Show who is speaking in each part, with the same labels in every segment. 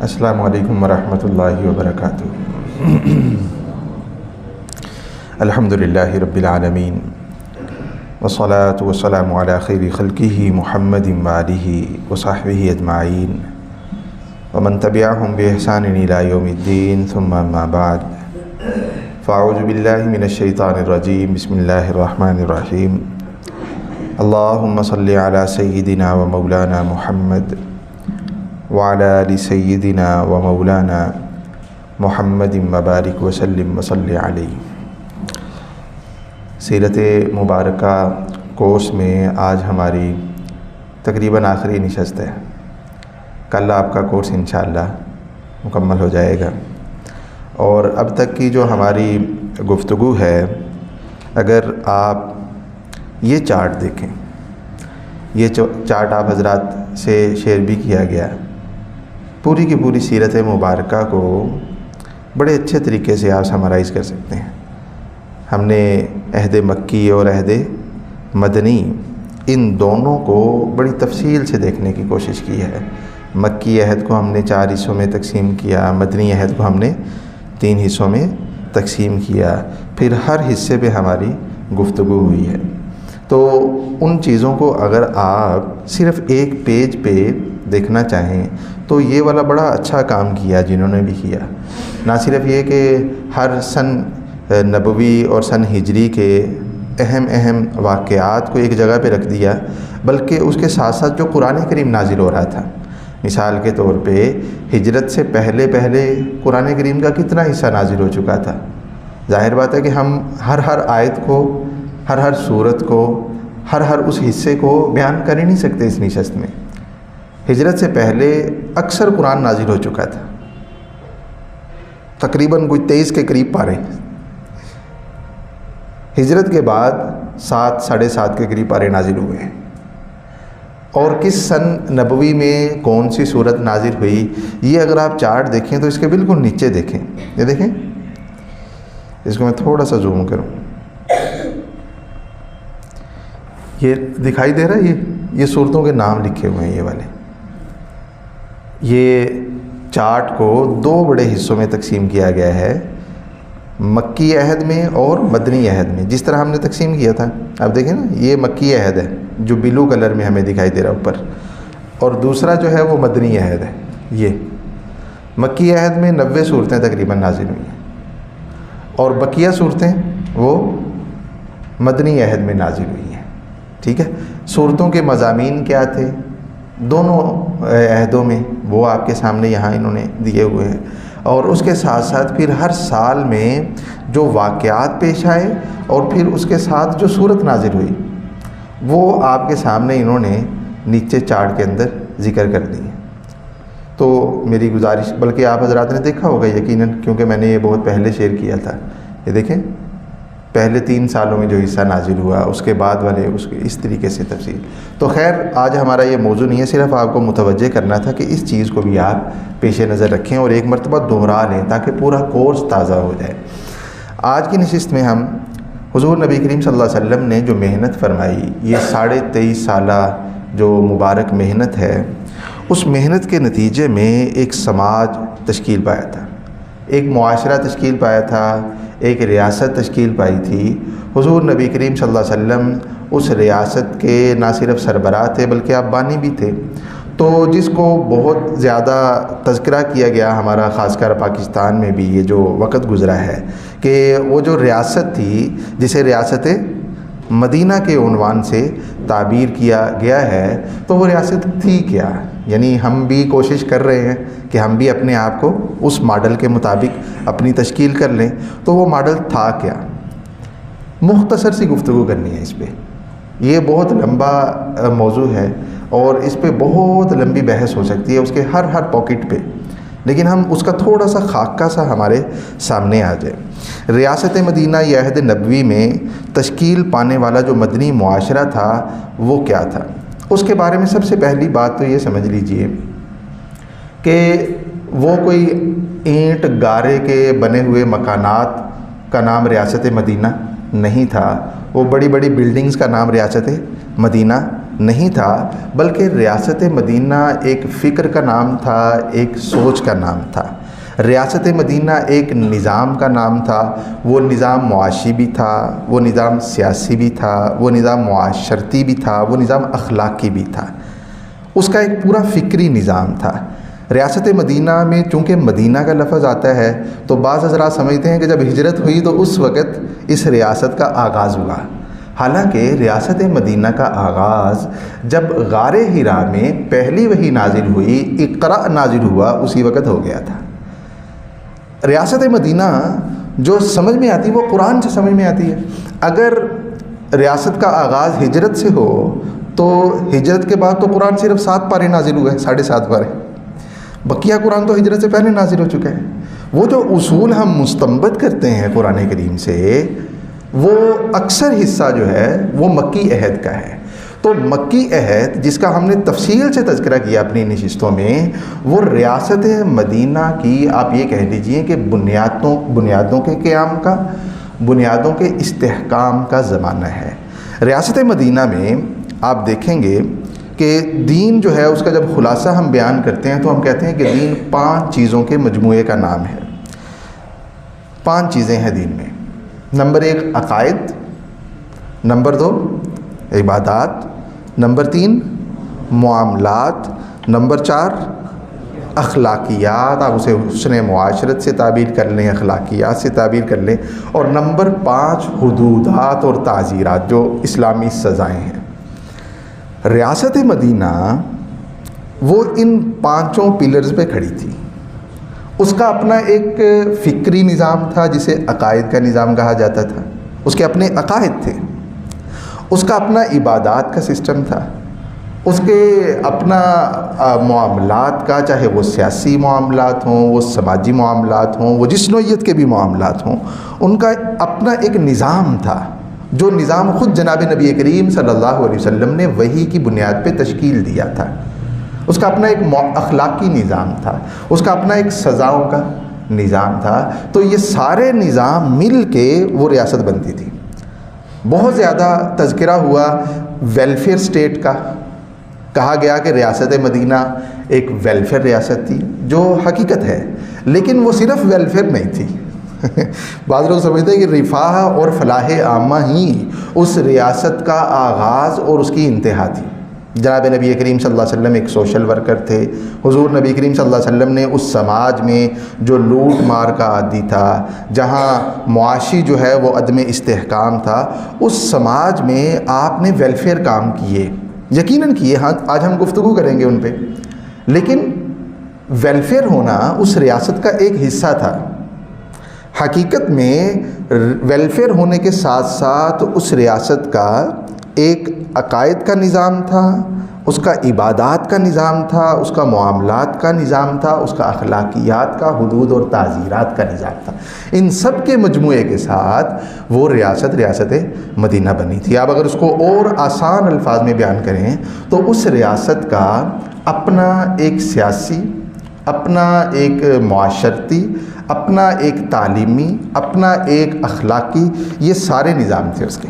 Speaker 1: السلام علیکم ورحمۃ اللہ وبرکاتہ۔ الحمدللہ رب العالمین والصلاة والسلام علی خیر خلقہ محمد وآلہ وصحبہ اجمعین ومن تبعہم بإحسان الی یوم الدین ثم اما بعد فاعوذ باللہ من الشیطان الرجیم بسم اللہ الرحمن الرحیم اللہم صلی علی سیدنا و مولانا محمد وعلی آل سیدنا و مولانا محمد مبارک وسلم وصلی علیہ۔ سیرت مبارکہ کورس میں آج ہماری تقریباً آخری نشست ہے۔ کل آپ کا کورس انشاءاللہ مکمل ہو جائے گا، اور اب تک کی جو ہماری گفتگو ہے، اگر آپ یہ چارٹ دیکھیں، یہ چارٹ آپ حضرات سے شیئر بھی کیا گیا، پوری کی پوری سیرت مبارکہ کو بڑے اچھے طریقے سے آپ سمرائز کر سکتے ہیں۔ ہم نے عہد مکی اور عہد مدنی ان دونوں کو بڑی تفصیل سے دیکھنے کی کوشش کی ہے۔ مکی عہد کو ہم نے 4 حصوں میں تقسیم کیا، مدنی عہد کو ہم نے 3 حصوں میں تقسیم کیا، پھر ہر حصے پہ ہماری گفتگو ہوئی ہے۔ تو ان چیزوں کو اگر آپ صرف ایک پیج پہ دیکھنا چاہیں تو یہ والا بڑا اچھا کام کیا جنہوں نے بھی کیا۔ نہ صرف یہ کہ ہر سن نبوی اور سن ہجری کے اہم واقعات کو ایک جگہ پہ رکھ دیا، بلکہ اس کے ساتھ ساتھ جو قرآن کریم نازل ہو رہا تھا، مثال کے طور پہ ہجرت سے پہلے قرآن کریم کا کتنا حصہ نازل ہو چکا تھا۔ ظاہر بات ہے کہ ہم ہر آیت کو، ہر سورت کو، ہر اس حصے کو بیان کر ہی نہیں سکتے اس نشست میں۔ ہجرت سے پہلے اکثر قرآن نازل ہو چکا تھا، تقریباً کوئی 23 کے قریب پارے۔ ہجرت کے بعد 7 ساڑھے 7 کے قریب پارے نازل ہوئے ہیں، اور کس سن نبوی میں کون سی صورت نازل ہوئی، یہ اگر آپ چارٹ دیکھیں تو اس کے بالکل نیچے دیکھیں، یہ دیکھیں، اس کو میں تھوڑا سا زوم کروں، یہ دکھائی دے رہا ہے، یہ صورتوں کے نام لکھے ہوئے ہیں۔ یہ والے یہ چارٹ کو 2 بڑے حصوں میں تقسیم کیا گیا ہے، مکی عہد میں اور مدنی عہد میں، جس طرح ہم نے تقسیم کیا تھا۔ آپ دیکھیں نا، یہ مکی عہد ہے جو بلو کلر میں ہمیں دکھائی دے رہا اوپر، اور دوسرا جو ہے وہ مدنی عہد ہے۔ یہ مکی عہد میں 90 صورتیں تقریباً نازل ہوئی ہیں، اور بقیہ صورتیں وہ مدنی عہد میں نازل ہوئی ہیں۔ ٹھیک ہے، صورتوں کے مضامین کیا تھے دونوں عہدوں میں، وہ آپ کے سامنے یہاں انہوں نے دیے ہوئے ہیں، اور اس کے ساتھ ساتھ پھر ہر سال میں جو واقعات پیش آئے اور پھر اس کے ساتھ جو صورت نازل ہوئی، وہ آپ کے سامنے انہوں نے نیچے چارٹ کے اندر ذکر کر دی ہے۔ تو میری گزارش، بلکہ آپ حضرات نے دیکھا ہوگا یقیناً، کیونکہ میں نے یہ بہت پہلے شیئر کیا تھا، یہ دیکھیں پہلے 3 سالوں میں جو حصہ نازل ہوا، اس کے بعد والے اس طریقے سے تفصیل۔ تو خیر، آج ہمارا یہ موضوع نہیں ہے، صرف آپ کو متوجہ کرنا تھا کہ اس چیز کو بھی آپ پیش نظر رکھیں اور ایک مرتبہ دوہرا لیں تاکہ پورا کورس تازہ ہو جائے۔ آج کی نشست میں ہم حضور نبی کریم صلی اللہ علیہ وسلم نے جو محنت فرمائی، یہ 23.5 سالہ جو مبارک محنت ہے، اس محنت کے نتیجے میں ایک سماج تشکیل پایا تھا، ایک معاشرہ تشکیل پایا تھا، ایک ریاست تشکیل پائی تھی۔ حضور نبی کریم صلی اللہ علیہ وسلم اس ریاست کے نہ صرف سربراہ تھے بلکہ آپ بانی بھی تھے، تو جس کو بہت زیادہ تذکرہ کیا گیا ہمارا، خاص کر پاکستان میں بھی یہ جو وقت گزرا ہے، کہ وہ جو ریاست تھی جسے ریاست مدینہ کے عنوان سے تعبیر کیا گیا ہے، تو وہ ریاست تھی کیا؟ یعنی ہم بھی کوشش کر رہے ہیں کہ ہم بھی اپنے آپ کو اس ماڈل کے مطابق اپنی تشکیل کر لیں، تو وہ ماڈل تھا کیا؟ مختصر سی گفتگو کرنی ہے اس پہ، یہ بہت لمبا موضوع ہے اور اس پہ بہت لمبی بحث ہو سکتی ہے، اس کے ہر پاکٹ پہ لیکن ہم اس کا تھوڑا سا خاکہ سا ہمارے سامنے آ جائے۔ ریاست مدینہ یہ عہد نبوی میں تشکیل پانے والا جو مدنی معاشرہ تھا وہ کیا تھا؟ اس کے بارے میں سب سے پہلی بات تو یہ سمجھ لیجئے کہ وہ کوئی اینٹ گارے کے بنے ہوئے مکانات کا نام ریاست مدینہ نہیں تھا، وہ بڑی بڑی بلڈنگز کا نام ریاست مدینہ نہیں تھا، بلکہ ریاست مدینہ ایک فکر کا نام تھا، ایک سوچ کا نام تھا۔ ریاست مدینہ ایک نظام کا نام تھا، وہ نظام معاشی بھی تھا، وہ نظام سیاسی بھی تھا، وہ نظام معاشرتی بھی تھا، وہ نظام اخلاقی بھی تھا، اس کا ایک پورا فکری نظام تھا۔ ریاست مدینہ میں چونکہ مدینہ کا لفظ آتا ہے تو بعض حضرات سمجھتے ہیں کہ جب ہجرت ہوئی تو اس وقت اس ریاست کا آغاز ہوا، حالانکہ ریاست مدینہ کا آغاز جب غار حرا میں پہلی وحی نازل ہوئی، اقرأ نازل ہوا، اسی وقت ہو گیا تھا۔ ریاست مدینہ جو سمجھ میں آتی ہے وہ قرآن سے سمجھ میں آتی ہے۔ اگر ریاست کا آغاز ہجرت سے ہو تو ہجرت کے بعد تو قرآن صرف 7 پارے نازل ہوئے ہیں، 7.5 پارے، بقیہ قرآن تو ہجرت سے پہلے نازل ہو چکا ہے۔ وہ جو اصول ہم مستنبط کرتے ہیں قرآن کریم سے، وہ اکثر حصہ جو ہے وہ مکی عہد کا ہے۔ تو مکی عہد جس کا ہم نے تفصیل سے تذکرہ کیا اپنی نشستوں میں، وہ ریاست مدینہ کی آپ یہ کہہ لیجئے کہ بنیادوں کے قیام کا، بنیادوں کے استحکام کا زمانہ ہے۔ ریاست مدینہ میں آپ دیکھیں گے کہ دین جو ہے اس کا جب خلاصہ ہم بیان کرتے ہیں تو ہم کہتے ہیں کہ دین 5 چیزوں کے مجموعے کا نام ہے۔ 5 چیزیں ہیں دین میں۔ نمبر 1 عقائد، نمبر 2 عبادات، نمبر 3 معاملات، نمبر 4 اخلاقیات، آپ اسے حسن معاشرت سے تعبیر کر لیں، اخلاقیات سے تعبیر کر لیں، اور نمبر 5 حدودات اور تعزیرات جو اسلامی سزائیں ہیں۔ ریاست مدینہ وہ ان 5 پلرز پہ کھڑی تھی۔ اس کا اپنا ایک فکری نظام تھا جسے عقائد کا نظام کہا جاتا تھا، اس کے اپنے عقائد تھے۔ اس کا اپنا عبادات کا سسٹم تھا، اس کے اپنا معاملات کا، چاہے وہ سیاسی معاملات ہوں، وہ سماجی معاملات ہوں، وہ جس نوعیت کے بھی معاملات ہوں، ان کا اپنا ایک نظام تھا، جو نظام خود جناب نبی کریم صلی اللہ علیہ وسلم نے وحی کی بنیاد پہ تشکیل دیا تھا۔ اس کا اپنا ایک اخلاقی نظام تھا، اس کا اپنا ایک سزاؤں کا نظام تھا۔ تو یہ سارے نظام مل کے وہ ریاست بنتی تھی۔ بہت زیادہ تذکرہ ہوا ویلفیئر سٹیٹ کا، کہا گیا کہ ریاست مدینہ ایک ویلفیئر ریاست تھی، جو حقیقت ہے، لیکن وہ صرف ویلفیئر نہیں تھی۔ بعض لوگ سمجھتے ہیں کہ رفاہ اور فلاح عامہ ہی اس ریاست کا آغاز اور اس کی انتہا تھی۔ جناب نبی کریم صلی اللہ علیہ وسلم ایک سوشل ورکر تھے۔ حضور نبی کریم صلی اللہ علیہ وسلم نے اس سماج میں جو لوٹ مار کا عادی تھا، جہاں معاشی جو ہے وہ عدم استحکام تھا، اس سماج میں آپ نے ویلفیئر کام کیے، یقیناً کیے، ہاں آج ہم گفتگو کریں گے ان پہ، لیکن ویلفیئر ہونا اس ریاست کا ایک حصہ تھا۔ حقیقت میں ویلفیئر ہونے کے ساتھ ساتھ اس ریاست کا ایک عقائد کا نظام تھا، اس کا عبادات کا نظام تھا، اس کا معاملات کا نظام تھا، اس کا اخلاقیات کا، حدود اور تعزیرات کا نظام تھا۔ ان سب کے مجموعے کے ساتھ وہ ریاست مدینہ بنی تھی۔ اب اگر اس کو اور آسان الفاظ میں بیان کریں تو اس ریاست کا اپنا ایک سیاسی، اپنا ایک معاشرتی، اپنا ایک تعلیمی، اپنا ایک اخلاقی، یہ سارے نظام تھے اس کے،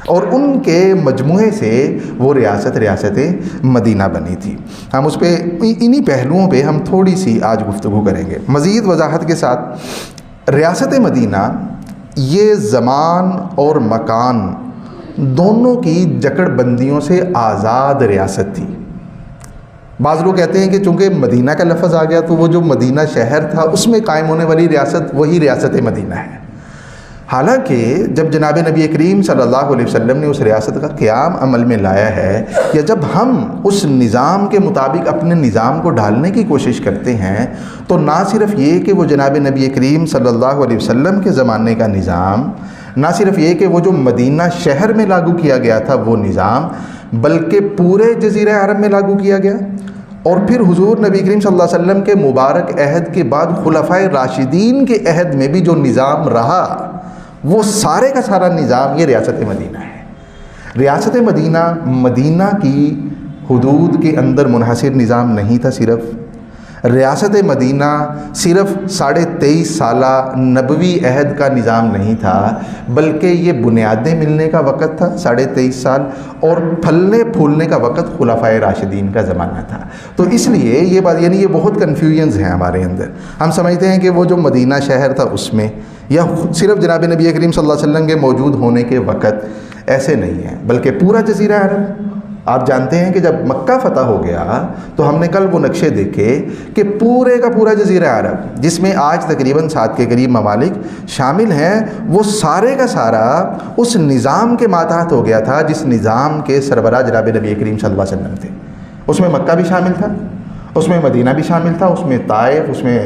Speaker 1: اور ان کے مجموعے سے وہ ریاست مدینہ بنی تھی۔ ہم اس پہ انہی پہلوؤں پہ ہم تھوڑی سی آج گفتگو کریں گے مزید وضاحت کے ساتھ۔ ریاست مدینہ یہ زمان اور مکان دونوں کی جکڑ بندیوں سے آزاد ریاست تھی۔ بعض لوگ کہتے ہیں کہ چونکہ مدینہ کا لفظ آ گیا تو وہ جو مدینہ شہر تھا اس میں قائم ہونے والی ریاست وہی ریاست مدینہ ہے۔ حالانکہ جب جناب نبی کریم صلی اللہ علیہ وسلم نے اس ریاست کا قیام عمل میں لایا ہے، یا جب ہم اس نظام کے مطابق اپنے نظام کو ڈھالنے کی کوشش کرتے ہیں، تو نہ صرف یہ کہ وہ جناب نبی کریم صلی اللہ علیہ وسلم کے زمانے کا نظام، نہ صرف یہ کہ وہ جو مدینہ شہر میں لاگو کیا گیا تھا وہ نظام، بلکہ پورے جزیرہ عرب میں لاگو کیا گیا، اور پھر حضور نبی کریم صلی اللہ علیہ وسلم کے مبارک عہد کے بعد خلفائے راشدین کے عہد میں بھی جو نظام رہا وہ سارے کا سارا نظام یہ ریاست مدینہ ہے۔ ریاست مدینہ مدینہ کی حدود کے اندر منحصر نظام نہیں تھا، ریاست مدینہ صرف 23.5 سالہ نبوی عہد کا نظام نہیں تھا، بلکہ یہ بنیادیں ملنے کا وقت تھا 23.5 سال، اور پھلنے پھولنے کا وقت خلفائے راشدین کا زمانہ تھا۔ تو اس لیے یہ بات یہ بہت کنفیوژنز ہیں ہمارے اندر۔ ہم سمجھتے ہیں کہ وہ جو مدینہ شہر تھا اس میں، یا صرف جناب نبی کریم صلی اللہ علیہ وسلم کے موجود ہونے کے وقت، ایسے نہیں ہے، بلکہ پورا جزیرہ عرب۔ آپ جانتے ہیں کہ جب مکہ فتح ہو گیا تو ہم نے کل وہ نقشے دیکھے کہ پورے کا پورا جزیرہ عرب، جس میں آج تقریباً 7 کے قریب ممالک شامل ہیں، وہ سارے کا سارا اس نظام کے ماتحت ہو گیا تھا جس نظام کے سربراہ جناب نبی کریم صلی اللہ علیہ وسلم تھے۔ اس میں مکہ بھی شامل تھا، اس میں مدینہ بھی شامل تھا، اس میں طائف، اس میں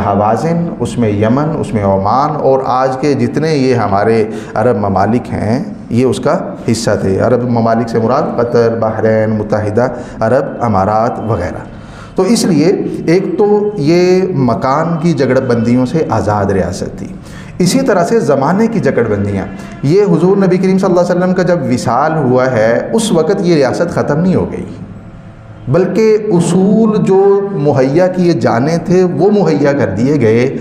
Speaker 1: حوازن، اس میں یمن، اس میں عمان، اور آج کے جتنے یہ ہمارے عرب ممالک ہیں یہ اس کا حصہ تھے۔ عرب ممالک سے مراد قطر، بحرین، متحدہ عرب امارات وغیرہ۔ تو اس لیے ایک تو یہ مکان کی جگڑ بندیوں سے آزاد ریاست تھی، اسی طرح سے زمانے کی جکڑ بندیاں۔ یہ حضور نبی کریم صلی اللہ علیہ وسلم کا جب وصال ہوا ہے اس وقت یہ ریاست ختم نہیں ہو گئی، بلکہ اصول جو مہیا کیے جانے تھے وہ مہیا کر دیے گئے۔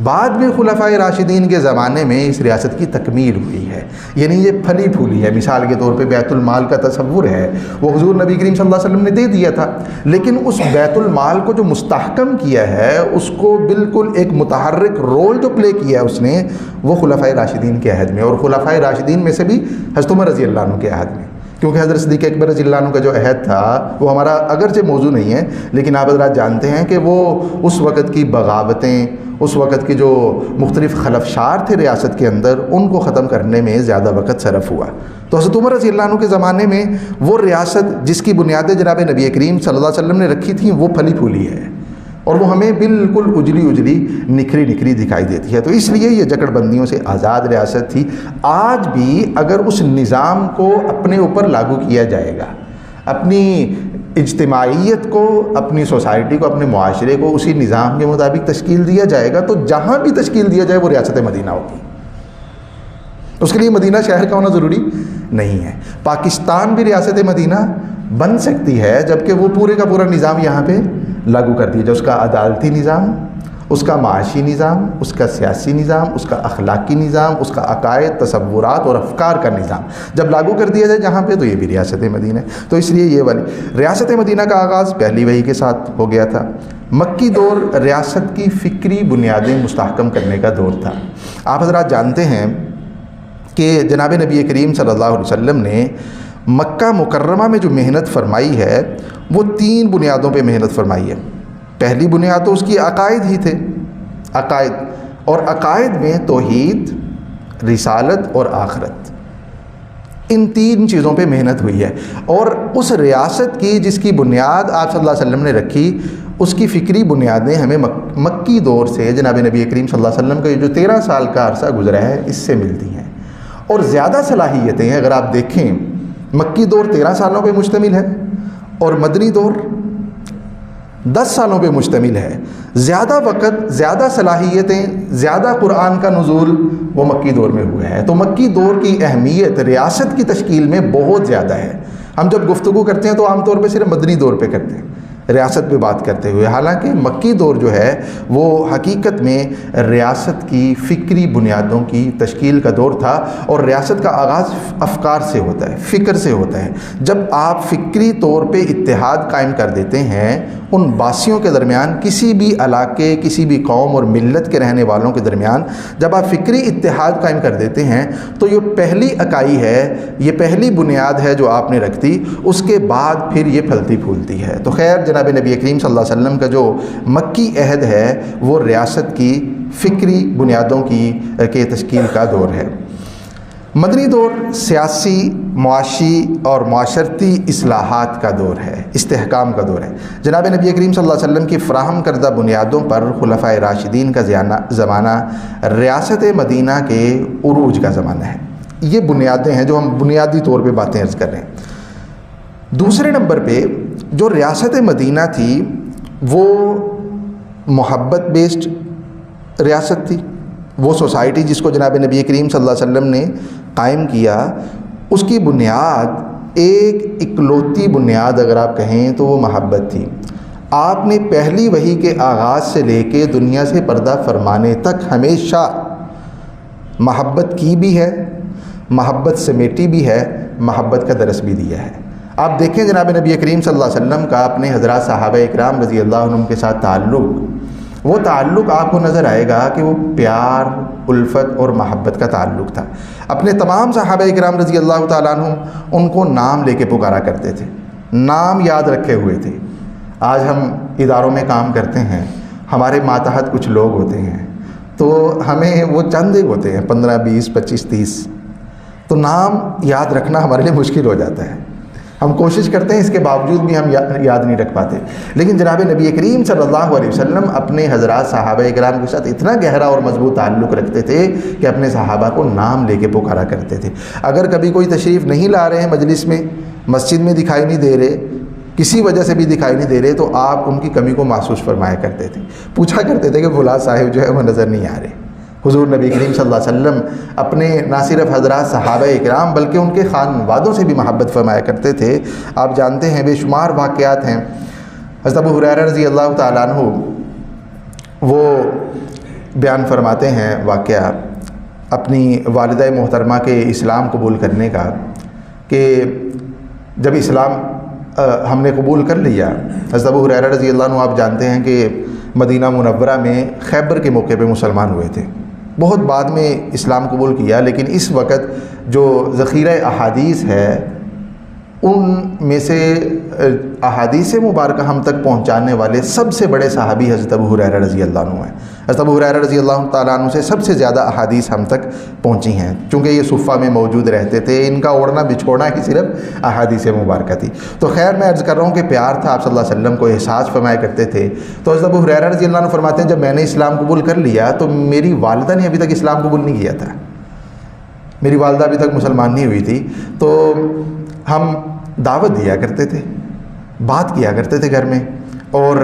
Speaker 1: بعد میں خلفائے راشدین کے زمانے میں اس ریاست کی تکمیل ہوئی ہے، یعنی یہ پھلی پھولی ہے۔ مثال کے طور پہ بیت المال کا تصور ہے، وہ حضور نبی کریم صلی اللہ علیہ وسلم نے دے دیا تھا، لیکن اس بیت المال کو جو مستحکم کیا ہے، اس کو بالکل ایک متحرک رول جو پلے کیا ہے اس نے، وہ خلفائے راشدین کے عہد میں، اور خلفائے راشدین میں سے بھی حضرت عمر رضی اللہ عنہ کے عہد میں، کیونکہ حضرت صدیق اکبر رضی اللہ عنہ کا جو عہد تھا وہ ہمارا اگرچہ موضوع نہیں ہے، لیکن آپ حضرات جانتے ہیں کہ وہ اس وقت کی بغاوتیں، اس وقت کے جو مختلف خلفشار تھے ریاست کے اندر، ان کو ختم کرنے میں زیادہ وقت صرف ہوا۔ تو حضرت عمر رضی اللہ عنہ کے زمانے میں وہ ریاست جس کی بنیادیں جناب نبی کریم صلی اللہ علیہ وسلم نے رکھی تھیں وہ پھلی پھولی ہے، اور وہ ہمیں بالکل اجلی اجلی نکھری نکھری دکھائی دیتی ہے۔ تو اس لیے یہ جکڑ بندیوں سے آزاد ریاست تھی۔ آج بھی اگر اس نظام کو اپنے اوپر لاگو کیا جائے گا، اپنی اجتماعیت کو، اپنی سوسائٹی کو، اپنے معاشرے کو اسی نظام کے مطابق تشکیل دیا جائے گا، تو جہاں بھی تشکیل دیا جائے وہ ریاست مدینہ ہوگی۔ اس کے لیے مدینہ شہر کا ہونا ضروری نہیں ہے۔ پاکستان بھی ریاست مدینہ بن سکتی ہے جبکہ وہ پورے کا پورا نظام یہاں پہ لاگو کر دیا جائے، اس کا عدالتی نظام، اس کا معاشی نظام، اس کا سیاسی نظام، اس کا اخلاقی نظام، اس کا عقائد، تصورات اور افکار کا نظام جب لاگو کر دیا جائے جہاں پہ، تو یہ بھی ریاست مدینہ ہے۔ تو اس لیے یہ والی ریاست مدینہ کا آغاز پہلی وحی کے ساتھ ہو گیا تھا۔ مکی دور ریاست کی فکری بنیادیں مستحکم کرنے کا دور تھا۔ آپ حضرات جانتے ہیں کہ جناب نبی کریم صلی اللہ علیہ وسلم نے مکہ مکرمہ میں جو محنت فرمائی ہے وہ 3 بنیادوں پہ محنت فرمائی ہے۔ پہلی بنیاد تو اس کی عقائد ہی تھے، عقائد، اور عقائد میں توحید، رسالت اور آخرت، ان 3 چیزوں پہ محنت ہوئی ہے۔ اور اس ریاست کی جس کی بنیاد آپ صلی اللہ علیہ وسلم نے رکھی، اس کی فکری بنیادیں ہمیں مکی دور سے جناب نبی کریم صلی اللہ علیہ وسلم کا جو 13 سال کا عرصہ گزرا ہے اس سے ملتی ہیں، اور زیادہ صلاحیتیں ہیں۔ اگر آپ دیکھیں مکی دور 13 سالوں پہ مشتمل ہے اور مدنی دور 10 سالوں پہ مشتمل ہے۔ زیادہ وقت، زیادہ صلاحیتیں، زیادہ قرآن کا نزول وہ مکی دور میں ہوا ہے۔ تو مکی دور کی اہمیت ریاست کی تشکیل میں بہت زیادہ ہے۔ ہم جب گفتگو کرتے ہیں تو عام طور پہ صرف مدنی دور پہ کرتے ہیں، ریاست پہ بات کرتے ہوئے، حالانکہ مکی دور جو ہے وہ حقیقت میں ریاست کی فکری بنیادوں کی تشکیل کا دور تھا، اور ریاست کا آغاز افکار سے ہوتا ہے، فکر سے ہوتا ہے۔ جب آپ فکری طور پہ اتحاد قائم کر دیتے ہیں ان باسیوں کے درمیان، کسی بھی علاقے، کسی بھی قوم اور ملت کے رہنے والوں کے درمیان جب آپ فکری اتحاد قائم کر دیتے ہیں تو یہ پہلی اکائی ہے، یہ پہلی بنیاد ہے جو آپ نے رکھ دی، اس کے بعد پھر یہ پھلتی پھولتی ہے۔ تو خیر جناب نبی کریم صلی اللہ علیہ وسلم کا جو مکی عہد ہے وہ ریاست کی فکری بنیادوں کی تشکیل کا دور ہے۔ مدنی دور سیاسی، معاشی اور معاشرتی اصلاحات کا دور ہے، استحکام کا دور ہے۔ جناب نبی کریم صلی اللہ علیہ وسلم کی فراہم کردہ بنیادوں پر خلفائے راشدین کا زمانہ ریاست مدینہ کے عروج کا زمانہ ہے۔ یہ بنیادیں ہیں جو ہم بنیادی طور پہ باتیں عرض کر رہے ہیں۔ دوسرے نمبر پہ جو ریاست مدینہ تھی وہ محبت بیسڈ ریاست تھی. وہ سوسائٹی جس کو جناب نبی کریم صلی اللہ علیہ وسلم نے قائم کیا، اس کی بنیاد، ایک اکلوتی بنیاد اگر آپ کہیں تو وہ محبت تھی. آپ نے پہلی وحی کے آغاز سے لے کے دنیا سے پردہ فرمانے تک ہمیشہ محبت کی بھی ہے، محبت سمیٹی بھی ہے، محبت کا درس بھی دیا ہے. آپ دیکھیں جناب نبی کریم صلی اللہ علیہ وسلم کا اپنے حضرات صحابہ اکرام رضی اللہ عنہم کے ساتھ تعلق، وہ تعلق آپ کو نظر آئے گا کہ وہ پیار، الفت اور محبت کا تعلق تھا. اپنے تمام صحابہ اکرام رضی اللہ تعالیٰ عنہم ان کو نام لے کے پکارا کرتے تھے، نام یاد رکھے ہوئے تھے. آج ہم اداروں میں کام کرتے ہیں، ہمارے ماتحت کچھ لوگ ہوتے ہیں تو ہمیں وہ چند ایک ہوتے ہیں، 15 20 25 30، تو نام یاد رکھنا ہمارے لیے مشکل ہو جاتا ہے. ہم کوشش کرتے ہیں، اس کے باوجود بھی ہم یاد نہیں رکھ پاتے. لیکن جناب نبی کریم صلی اللہ علیہ وسلم اپنے حضرات صحابہ اکرام کے ساتھ اتنا گہرا اور مضبوط تعلق رکھتے تھے کہ اپنے صحابہ کو نام لے کے پکارا کرتے تھے. اگر کبھی کوئی تشریف نہیں لا رہے ہیں مجلس میں، مسجد میں دکھائی نہیں دے رہے، کسی وجہ سے بھی دکھائی نہیں دے رہے، تو آپ ان کی کمی کو محسوس فرمایا کرتے تھے. پوچھا کرتے تھے کہ فلاں صاحب جو ہے وہ نظر نہیں آ رہے. حضور نبی کریم صلی اللہ علیہ وسلم اپنے نہ صرف حضرات صحابہ اکرام بلکہ ان کے خانوادوں سے بھی محبت فرمایا کرتے تھے. آپ جانتے ہیں بے شمار واقعات ہیں. حضرت ابو ہریرہ رضی اللہ تعالیٰ عنہ وہ بیان فرماتے ہیں واقعہ اپنی والدہ محترمہ کے اسلام قبول کرنے کا، کہ جب اسلام ہم نے قبول کر لیا، حضرت ابو ہریرہ رضی اللہ عنہ آپ جانتے ہیں کہ مدینہ منورہ میں خیبر کے موقع پہ مسلمان ہوئے تھے. بہت بعد میں اسلام قبول کیا، لیکن اس وقت جو ذخیرہ احادیث ہے ان میں سے احادیث مبارکہ ہم تک پہنچانے والے سب سے بڑے صحابی حضرت ابو ہریرہ رضی اللہ عنہ ہیں. حضرت ابو ہریرہ رضی اللہ تعالیٰ عنہ سے سب سے زیادہ احادیث ہم تک پہنچی ہیں، چونکہ یہ صفہ میں موجود رہتے تھے. ان کا اوڑھنا بچھوڑنا ہی صرف احادیث مبارکہ تھی. تو خیر میں عرض کر رہا ہوں کہ پیار تھا، آپ صلی اللہ علیہ وسلم کو احساس فرمایا کرتے تھے. تو حضرت ابو ہریرہ رضی اللہ عنہ فرماتے ہیں جب میں نے اسلام قبول کر لیا تو میری والدہ نے ابھی تک اسلام قبول نہیں کیا تھا، میری والدہ ابھی تک مسلمان نہیں ہوئی تھی. تو ہم دعوت دیا کرتے تھے، بات کیا کرتے تھے گھر میں، اور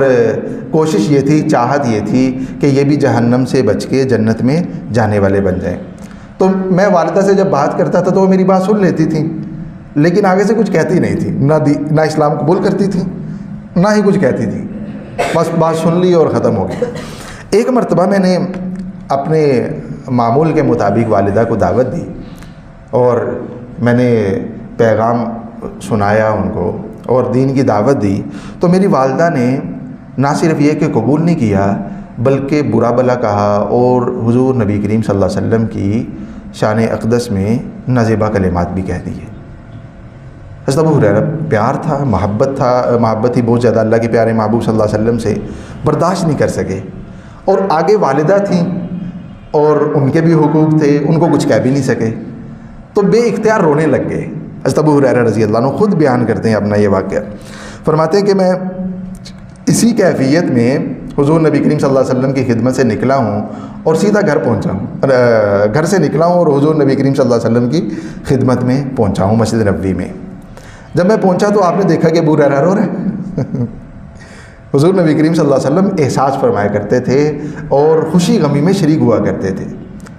Speaker 1: کوشش یہ تھی، چاہت یہ تھی کہ یہ بھی جہنم سے بچ کے جنت میں جانے والے بن جائیں. تو میں والدہ سے جب بات کرتا تھا تو وہ میری بات سن لیتی تھیں، لیکن آگے سے کچھ کہتی نہیں تھی، نہ اسلام قبول کرتی تھی نہ ہی کچھ کہتی تھی، بس بات سن لی اور ختم ہو گئی. ایک مرتبہ میں نے اپنے معمول کے مطابق والدہ کو دعوت دی اور میں نے پیغام سنایا ان کو اور دین کی دعوت دی. تو میری والدہ نے نہ صرف یہ کہ قبول نہیں کیا بلکہ برا بھلا کہا اور حضور نبی کریم صلی اللہ علیہ وسلم کی شان اقدس میں نازیبہ کلمات بھی کہہ دیے. حضرت ابو ہریرہ پیار تھا، محبت ہی بہت زیادہ اللہ کے پیارے محبوب صلی اللہ علیہ وسلم سے، برداشت نہیں کر سکے. اور آگے والدہ تھیں اور ان کے بھی حقوق تھے، ان کو کچھ کہہ بھی نہیں سکے، تو بے اختیار رونے لگ گئے. حضرت ابو ہریرہ رضی اللہ عنہ خود بیان کرتے ہیں اپنا یہ واقعہ. فرماتے ہیں کہ میں اسی کیفیت میں حضور نبی کریم صلی اللہ علیہ وسلم کی خدمت سے نکلا ہوں اور سیدھا گھر پہنچا ہوں، گھر سے نکلا ہوں اور حضور نبی کریم صلی اللہ علیہ وسلم کی خدمت میں پہنچا ہوں مسجد نبوی میں. جب میں پہنچا تو آپ نے دیکھا کہ ابو ہریرہ رو رہے. حضور نبی کریم صلی اللہ علیہ وسلم احساس فرمایا کرتے تھے اور خوشی غمی میں شریک ہوا کرتے تھے.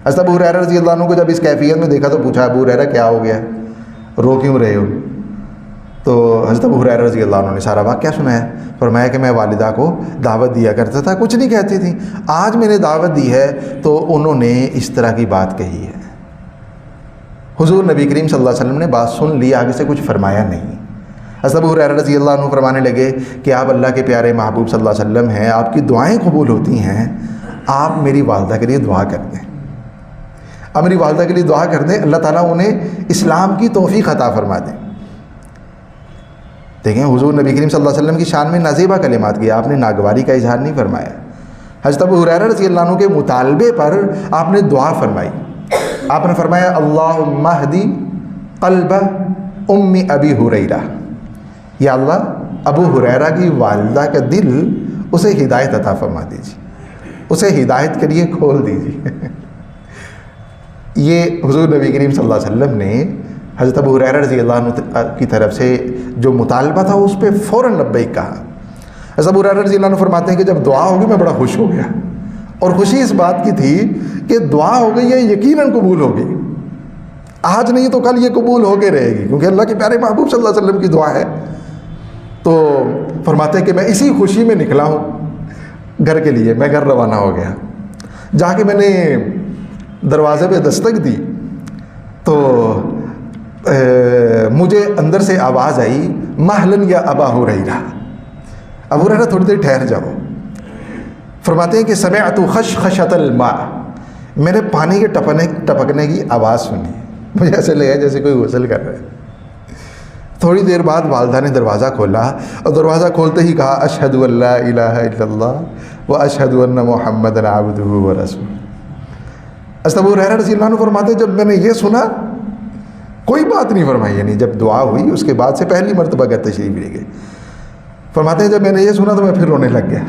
Speaker 1: حضرت ابو ہریرہ رضی اللہ عنہ کو جب اس کیفیت میں دیکھا تو پوچھا ابو ہریرہ کیا ہو گیا، رو کیوں رہے ہو؟ تو حضرت ابو ہریرہ رضی اللہ عنہ نے سارا واقعہ سنایا. فرمایا کہ میں والدہ کو دعوت دیا کرتا تھا، کچھ نہیں کہتی تھی، آج میں نے دعوت دی ہے تو انہوں نے اس طرح کی بات کہی ہے. حضور نبی کریم صلی اللہ علیہ وسلم نے بات سن لی، آگے سے کچھ فرمایا نہیں. حضرت ابو ہریرہ رضی اللہ عنہ فرمانے لگے کہ آپ اللہ کے پیارے محبوب صلی اللہ علیہ وسلم ہیں، آپ کی دعائیں قبول ہوتی ہیں، آپ میری والدہ کے لیے دعا کر دیں. اب میری والدہ کے لیے دعا کر دیں، اللہ تعالیٰ انہیں اسلام کی توفیق عطا فرما دیں. دیکھیں حضور نبی کریم صلی اللہ علیہ وسلم کی شان میں نازیبہ کلمات کیا، آپ نے ناگواری کا اظہار نہیں فرمایا. حضرت ابو ہریرہ رضی اللہ عنہ کے مطالبے پر آپ نے دعا فرمائی. آپ نے فرمایا اللہم اہدی قلب ام ابی ہریرہ، یا اللہ ابو ہریرہ کی والدہ کا دل اسے ہدایت عطا فرما دیجیے، اسے ہدایت کے لیے کھول دیجیے. یہ حضور نبی کریم صلی اللہ علیہ وسلم نے حضرت ابو ہریرہ رضی اللہ عنہ کی طرف سے جو مطالبہ تھا اس پہ فوراً لبیک کہا۔ ابو ہریرہ رضی اللہ عنہ فرماتے ہیں کہ جب دعا ہوگی میں بڑا خوش ہو گیا، اور خوشی اس بات کی تھی کہ دعا ہو گئی ہے، یقیناً قبول ہوگی، آج نہیں تو کل یہ قبول ہو کے رہے گی، کیونکہ اللہ کے پیارے محبوب صلی اللہ علیہ وسلم کی دعا ہے۔ تو فرماتے ہیں کہ میں اسی خوشی میں نکلا ہوں گھر کے لیے، میں گھر روانہ ہو گیا۔ جا کے میں نے دروازے پہ دستک دی تو مجھے اندر سے آواز آئی، مہلن یا ابا ہریرہ، ابو ہریرہ تھوڑی دیر ٹھہر جاؤ۔ فرماتے ہیں کہ سمعت خشخشۃ الماء، میں نے پانی کے ٹپکنے کی آواز سنی، مجھے ایسے لگا جیسے کوئی غسل کر رہا ہے۔ تھوڑی دیر بعد والدہ نے دروازہ کھولا، اور دروازہ کھولتے ہی کہا اشہد ان لا الہ الا اللہ و اشہد ان محمدًا عبدہ و رسولہ۔ ابو ہریرہ رضی اللہ عنہ فرماتے ہیں جب میں نے یہ سنا کوئی بات نہیں فرمائی، یعنی جب دعا ہوئی اس کے بعد سے پہلی مرتبہ گھر تشریف لے گئے۔ فرماتے ہیں جب میں نے یہ سنا تو میں پھر رونے لگ گیا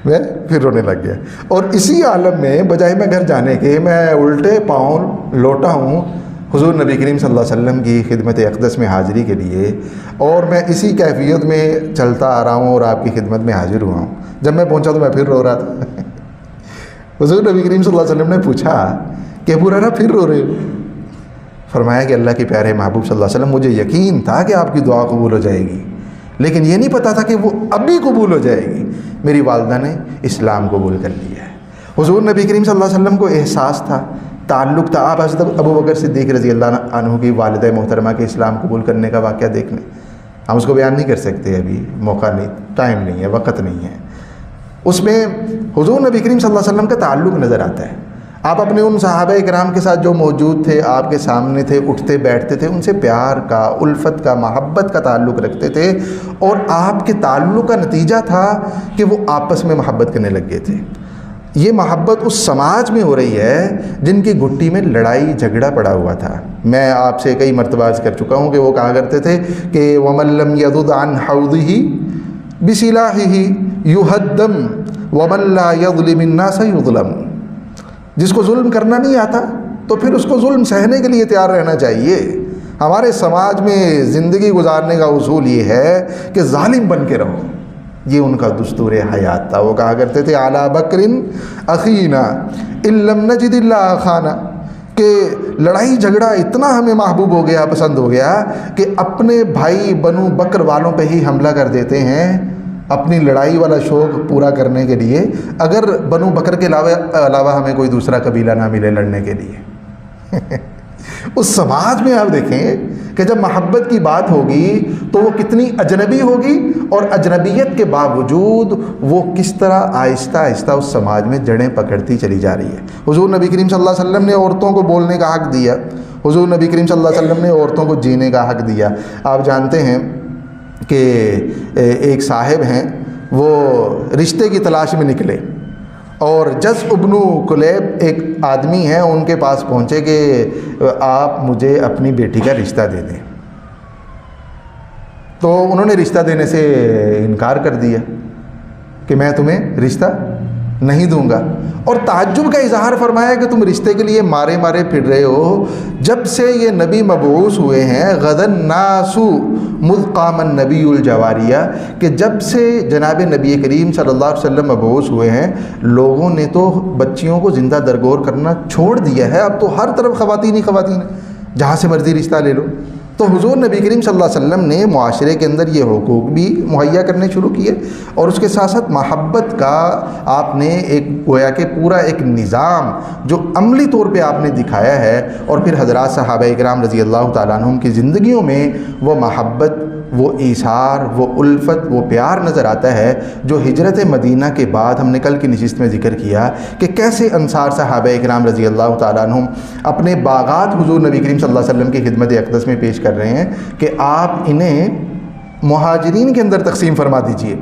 Speaker 1: میں پھر رونے لگ گیا، اور اسی عالم میں بجائے میں گھر جانے کے میں الٹے پاؤں لوٹا ہوں حضور نبی کریم صلی اللہ علیہ وسلم کی خدمت اقدس میں حاضری کے لیے، اور میں اسی کیفیت میں چلتا آ رہا ہوں اور آپ کی خدمت میں حاضر ہوا ہوں۔ جب میں پہنچا تو میں پھر رو رہا تھا حضور نبی کریم صلی اللہ علیہ وسلم نے پوچھا کہ ابو ہریرہ پھر رو رہے ہو؟ فرمایا کہ اللہ کے پیارے محبوب صلی اللہ علیہ وسلم مجھے یقین تھا کہ آپ کی دعا قبول ہو جائے گی، لیکن یہ نہیں پتا تھا کہ وہ ابھی قبول ہو جائے گی۔ میری والدہ نے اسلام قبول کر لیا ہے۔ حضور نبی کریم صلی اللہ علیہ وسلم کو احساس تھا، تعلق تھا۔ آپ حضرت ابو بکر صدیق رضی اللہ عنہ کی والدہ محترمہ کے اسلام قبول کرنے کا واقعہ دیکھ لیں، ہم اس کو بیان نہیں کر سکتے، ابھی موقع نہیں، ٹائم نہیں ہے، وقت نہیں ہے۔ اس میں حضور نبی کریم صلی اللہ علیہ وسلم کا تعلق نظر آتا ہے۔ آپ اپنے ان صحابہ کرام کے ساتھ جو موجود تھے، آپ کے سامنے تھے، اٹھتے بیٹھتے تھے، ان سے پیار کا، الفت کا، محبت کا تعلق رکھتے تھے، اور آپ کے تعلق کا نتیجہ تھا کہ وہ آپس میں محبت کرنے لگ گئے تھے۔ یہ محبت اس سماج میں ہو رہی ہے جن کی گھٹی میں لڑائی جھگڑا پڑا ہوا تھا۔ میں آپ سے کئی مرتبہ عرض کر چکا ہوں کہ وہ کہا کرتے تھے کہ وَمَن لَّمْ يَذُدْ عَنْ حَوْضِهِ بِسِلَاحِهِ يُهَدَّمْ وَمَن لَّا يَظْلِمِ النَّاسَ يُظْلَمْ۔ جس کو ظلم کرنا نہیں آتا تو پھر اس کو ظلم سہنے کے لیے تیار رہنا چاہیے۔ ہمارے سماج میں زندگی گزارنے کا اصول یہ ہے کہ ظالم بن کے رہو، یہ ان کا دستور حیات تھا۔ وہ کہا کرتے تھے اعلیٰ بکرن اخینا ان لم نجد اللہ خانہ، کہ لڑائی جھگڑا اتنا ہمیں محبوب ہو گیا، پسند ہو گیا کہ اپنے بھائی بنو بکر والوں پہ ہی حملہ کر دیتے ہیں اپنی لڑائی والا شوق پورا کرنے کے لیے، اگر بنو بکر کے علاوہ ہمیں کوئی دوسرا قبیلہ نہ ملے لڑنے کے لیے۔ اس سماج میں آپ دیکھیں کہ جب محبت کی بات ہوگی تو وہ کتنی اجنبی ہوگی، اور اجنبیت کے باوجود وہ کس طرح آہستہ آہستہ اس سماج میں جڑیں پکڑتی چلی جا رہی ہے۔ حضور نبی کریم صلی اللہ علیہ وسلم نے عورتوں کو بولنے کا حق دیا، حضور نبی کریم صلی اللہ علیہ وسلم نے عورتوں کو جینے کا حق دیا۔ آپ جانتے ہیں کہ ایک صاحب ہیں، وہ رشتے کی تلاش میں نکلے، اور جز ابن کلیب ایک آدمی ہیں، ان کے پاس پہنچے کہ آپ مجھے اپنی بیٹی کا رشتہ دے دیں۔ تو انہوں نے رشتہ دینے سے انکار کر دیا کہ میں تمہیں رشتہ نہیں دوں گا، اور تعجب کا اظہار فرمایا کہ تم رشتے کے لیے مارے مارے پھر رہے ہو، جب سے یہ نبی مبعوث ہوئے ہیں غدا الناس مذ قام النبی الجواریہ، کہ جب سے جناب نبی کریم صلی اللہ علیہ وسلم مبعوث ہوئے ہیں لوگوں نے تو بچیوں کو زندہ درگور کرنا چھوڑ دیا ہے، اب تو ہر طرف خواتین ہی خواتین ہیں، جہاں سے مرضی رشتہ لے لو۔ تو حضور نبی کریم صلی اللہ علیہ وسلم نے معاشرے کے اندر یہ حقوق بھی مہیا کرنے شروع کیے، اور اس کے ساتھ ساتھ محبت کا آپ نے ایک گویا کہ پورا ایک نظام جو عملی طور پہ آپ نے دکھایا ہے، اور پھر حضرات صحابہ اکرام رضی اللہ تعالیٰ عنہم کی زندگیوں میں وہ محبت، وہ ایثار، وہ الفت، وہ پیار نظر آتا ہے، جو ہجرت مدینہ کے بعد ہم نے کل کی نشست میں ذکر کیا کہ کیسے انصار صحابہ اکرام رضی اللہ تعالیٰ عنہم اپنے باغات حضور نبی کریم صلی اللہ علیہ وسلم کی خدمت اقدس میں پیش کر رہے ہیں کہ آپ انہیں مہاجرین کے اندر تقسیم فرما دیجئے۔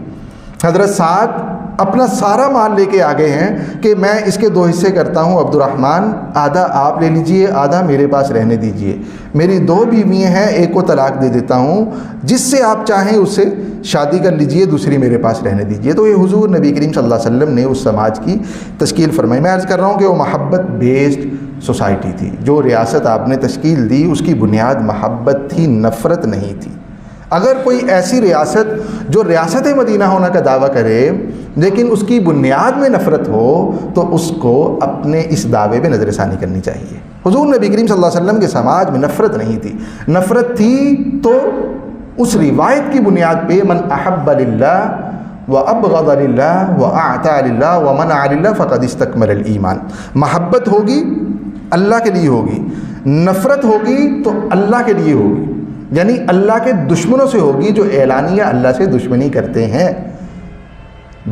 Speaker 1: حضرت سعد اپنا سارا مال لے کے آگے ہیں کہ میں اس کے 2 حصے کرتا ہوں، عبد الرحمن آدھا آپ لے لیجئے، آدھا میرے پاس رہنے دیجئے، میری 2 بیویاں ہیں، ایک کو طلاق دے دیتا ہوں، جس سے آپ چاہیں اس سے شادی کر لیجئے، دوسری میرے پاس رہنے دیجئے۔ تو یہ حضور نبی کریم صلی اللہ علیہ وسلم نے اس سماج کی تشکیل فرمائی۔ میں عرض کر رہا ہوں کہ وہ محبت بیسڈ سوسائٹی تھی. جو ریاست آپ نے تشکیل دی اس کی بنیاد محبت تھی، نفرت نہیں تھی. اگر کوئی ایسی ریاست جو ریاست مدینہ ہونا کا دعویٰ کرے لیکن اس کی بنیاد میں نفرت ہو تو اس کو اپنے اس دعوے پہ نظر ثانی کرنی چاہیے. حضور نبی کریم صلی اللہ علیہ وسلم کے سماج میں نفرت نہیں تھی. نفرت تھی تو اس روایت کی بنیاد پہ من احب للہ وابغض للہ واعطى للہ ومنع للہ فقد استکمل الایمان. محبت ہوگی اللہ کے لیے ہوگی، نفرت ہوگی تو اللہ کے لیے ہوگی، یعنی اللہ کے دشمنوں سے ہوگی جو اعلانیہ اللہ سے دشمنی کرتے ہیں.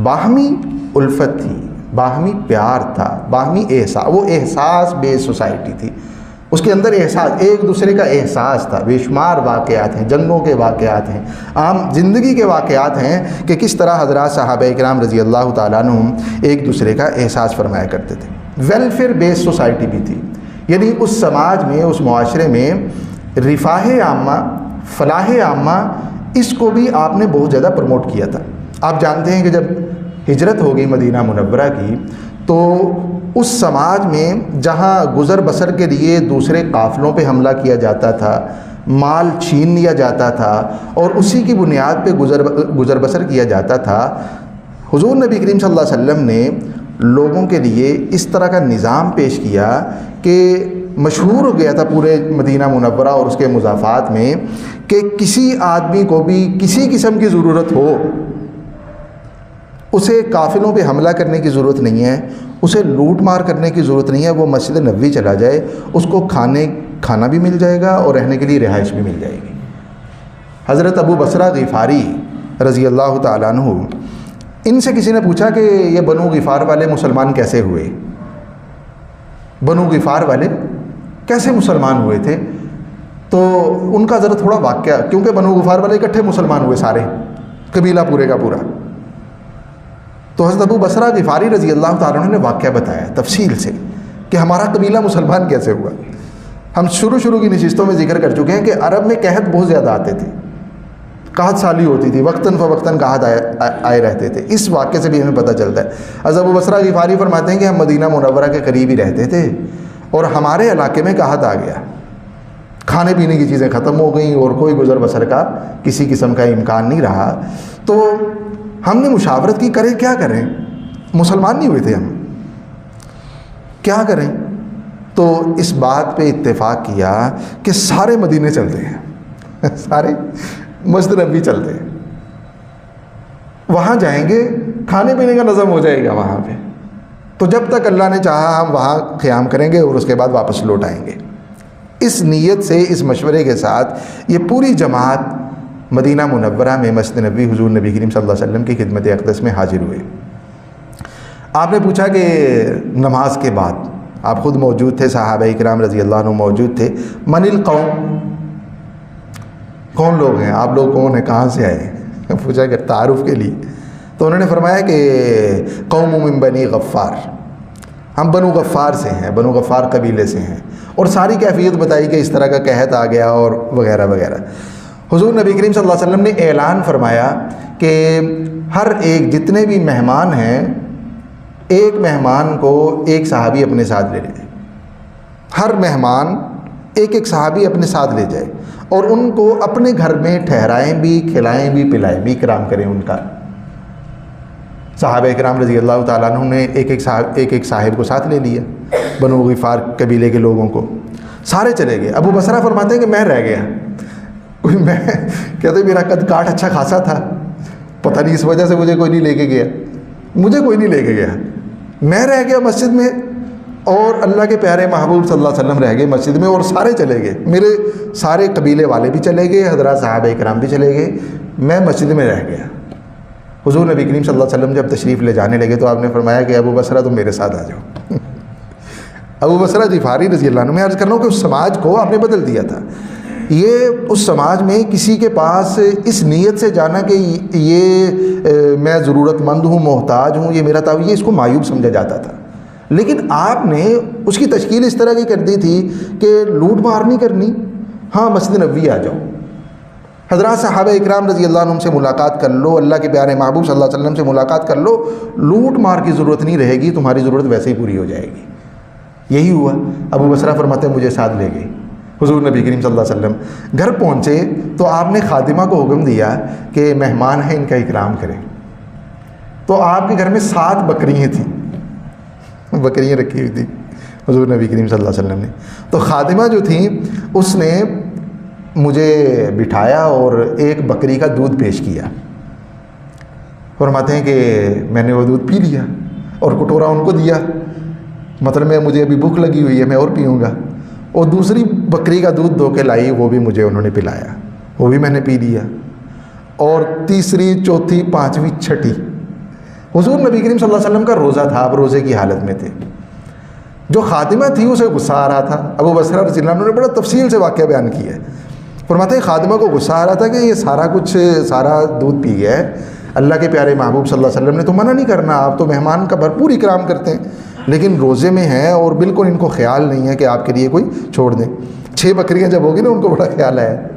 Speaker 1: باہمی الفت تھی، باہمی پیار تھا، باہمی احساس. وہ احساس بیس سوسائٹی تھی، اس کے اندر احساس، ایک دوسرے کا احساس تھا. بے شمار واقعات ہیں، جنگوں کے واقعات ہیں، عام زندگی کے واقعات ہیں کہ کس طرح حضرات صحابہ کرام رضی اللہ تعالیٰ عنہم ایک دوسرے کا احساس فرمایا کرتے تھے. ویلفیئر بیس سوسائٹی بھی تھی، یعنی اس سماج میں، اس معاشرے میں رفاہ عامہ، فلاح عامہ، اس کو بھی آپ نے بہت زیادہ پروموٹ کیا تھا. آپ جانتے ہیں کہ جب ہجرت ہو گئی مدینہ منورہ کی تو اس سماج میں جہاں گزر بسر کے لیے دوسرے قافلوں پہ حملہ کیا جاتا تھا، مال چھین لیا جاتا تھا اور اسی کی بنیاد پہ گزر بسر کیا جاتا تھا، حضور نبی کریم صلی اللہ علیہ وسلم نے لوگوں کے لیے اس طرح کا نظام پیش کیا کہ مشہور ہو گیا تھا پورے مدینہ منورہ اور اس کے مضافات میں کہ کسی آدمی کو بھی کسی قسم کی ضرورت ہو اسے قافلوں پہ حملہ کرنے کی ضرورت نہیں ہے، اسے لوٹ مار کرنے کی ضرورت نہیں ہے. وہ مسجد نبوی چلا جائے، اس کو کھانا بھی مل جائے گا اور رہنے کے لیے رہائش بھی مل جائے گی. حضرت ابو بصرہ غفاری رضی اللہ تعالیٰ عنہ، ان سے کسی نے پوچھا کہ یہ بنو غفار والے مسلمان کیسے ہوئے؟ بنو غفار والے کیسے مسلمان ہوئے تھے؟ تو ان کا ذرا تھوڑا واقعہ، کیونکہ بنو غفار والے اکٹھے مسلمان ہوئے، سارے قبیلہ پورے کا پورا. تو حضرت ابو بصرہ غفاری رضی اللہ تعالیٰ عنہ نے واقعہ بتایا تفصیل سے کہ ہمارا قبیلہ مسلمان کیسے ہوا. ہم شروع کی نشستوں میں ذکر کر چکے ہیں کہ عرب میں قحط بہت زیادہ آتے تھے، قحط سالی ہوتی تھی، وقتاً فوقتاً قحط آئے رہتے تھے. اس واقعے سے بھی ہمیں پتہ چلتا ہے. حضرت ابو بصرہ غفاری فرماتے ہیں کہ ہم مدینہ منورہ کے قریب ہی رہتے تھے اور ہمارے علاقے میں قحط آ گیا، کھانے پینے کی چیزیں ختم ہو گئیں اور کوئی گزر بسر کا کسی قسم کا امکان نہیں رہا. تو ہم نے مشاورت کی، کریں کیا کریں، مسلمان نہیں ہوئے تھے، ہم کیا کریں؟ تو اس بات پہ اتفاق کیا کہ سارے مدینے چلتے ہیں، سارے مسجد نبوی چلتے ہیں، وہاں جائیں گے، کھانے پینے کا نظم ہو جائے گا وہاں پہ. تو جب تک اللہ نے چاہا ہم وہاں قیام کریں گے اور اس کے بعد واپس لوٹ آئیں گے. اس نیت سے، اس مشورے کے ساتھ یہ پوری جماعت مدینہ منورہ میں مسجد نبوی حضور نبی کریم صلی اللہ علیہ وسلم کی خدمت اقدس میں حاضر ہوئے. آپ نے پوچھا کہ نماز کے بعد، آپ خود موجود تھے، صحابہ کرام رضی اللہ عنہ موجود تھے، من القوم، کون لوگ ہیں آپ لوگ، کون ہیں، کہاں سے آئے؟ پوچھا کہ تعارف کے لیے. تو انہوں نے فرمایا کہ قوم من بنی غفار، ہم بنو غفار سے ہیں، بنو غفار قبیلے سے ہیں، اور ساری کیفیت بتائی کہ اس طرح کا قحط آ گیا اور وغیرہ وغیرہ. حضور نبی کریم صلی اللہ علیہ وسلم نے اعلان فرمایا کہ ہر ایک، جتنے بھی مہمان ہیں، ایک مہمان کو ایک صحابی اپنے ساتھ لے لے. ہر مہمان ایک صحابی اپنے ساتھ لے جائے اور ان کو اپنے گھر میں ٹھہرائیں بھی، کھلائیں بھی، پلائیں بھی، اکرام کریں ان کا. صحابہ کرام رضی اللہ تعالیٰ عنہ نے ایک صاحب کو ساتھ لے لیا، بنو غفار قبیلے کے لوگوں کو. سارے چلے گئے. ابو بصرہ فرماتے ہیں کہ میں رہ گیا. میں کہتے میرا قد کاٹ اچھا خاصا تھا، پتہ نہیں اس وجہ سے مجھے کوئی نہیں لے کے گیا، مجھے کوئی نہیں لے کے گیا، میں رہ گیا مسجد میں اور اللہ کے پیارے محبوب صلی اللہ علیہ وسلم رہ گئے مسجد میں اور سارے چلے گئے. میرے سارے قبیلے والے بھی چلے گئے، حضرات صحابہ کرام بھی چلے گئے، میں مسجد میں رہ گیا. حضور نبی کریم صلی اللہ علیہ وسلم جب تشریف لے جانے لگے تو آپ نے فرمایا کہ ابو بصرہ تم میرے ساتھ آ جاؤ. ابو بصرہ غفاری رضی اللہ عنہ، میں عرض کر رہا ہوں کہ اس سماج کو آپ نے بدل دیا تھا. یہ اس سماج میں کسی کے پاس اس نیت سے جانا کہ یہ میں ضرورت مند ہوں، محتاج ہوں، یہ میرا یہ اس کو معیوب سمجھا جاتا تھا. لیکن آپ نے اس کی تشکیل اس طرح کی کر دی تھی کہ لوٹ مار نہیں کرنی، ہاں مسجد نبوی آ جاؤ، حضرات صحابہ اکرام رضی اللہ عنہم سے ملاقات کر لو، اللہ کے پیارے محبوب صلی اللہ علیہ وسلم سے ملاقات کر لو، لوٹ مار کی ضرورت نہیں رہے گی، تمہاری ضرورت ویسے ہی پوری ہو جائے گی. یہی ہوا. ابو بصرہ فرماتے ہیں مجھے ساتھ لے گئے حضور نبی کریم صلی اللہ علیہ وسلم. گھر پہنچے تو آپ نے خادمہ کو حکم دیا کہ مہمان ہیں ان کا اکرام کریں. تو آپ کے گھر میں 7 بکریاں تھیں، بکریاں رکھی ہوئی تھیں حضور نبی کریم صلی اللہ علیہ وسلم نے. تو خادمہ جو تھیں اس نے مجھے بٹھایا اور ایک بکری کا دودھ پیش کیا. فرماتے ہیں کہ میں نے وہ دودھ پی لیا اور کٹورا ان کو دیا، مطلب میں مجھے ابھی بھوک لگی ہوئی ہے میں اور پیوں گا. اور دوسری بکری کا دودھ دھو کے لائی، وہ بھی مجھے انہوں نے پلایا، وہ بھی میں نے پی لیا. اور تیسری، چوتھی، پانچویں، چھٹی. حضور نبی کریم صلی اللہ علیہ وسلم کا روزہ تھا، آپ روزے کی حالت میں تھے. جو خادمہ تھی اسے غصہ آ رہا تھا. ابو بصرہ رضی اللہ عنہ نے بڑا تفصیل سے واقعہ بیان کیا ہے. فرماتے ہیں خادمہ کو غصہ آ رہا تھا کہ یہ سارا دودھ پی گیا ہے. اللہ کے پیارے محبوب صلی اللہ علیہ وسلم نے تو منع نہیں کرنا، آپ تو مہمان کا بھرپور اکرام کرتے ہیں، لیکن روزے میں ہیں اور بالکل ان کو خیال نہیں ہے کہ آپ کے لیے کوئی چھوڑ دیں. 6 بکریاں جب ہوگی نا ان کو بڑا خیال ہے.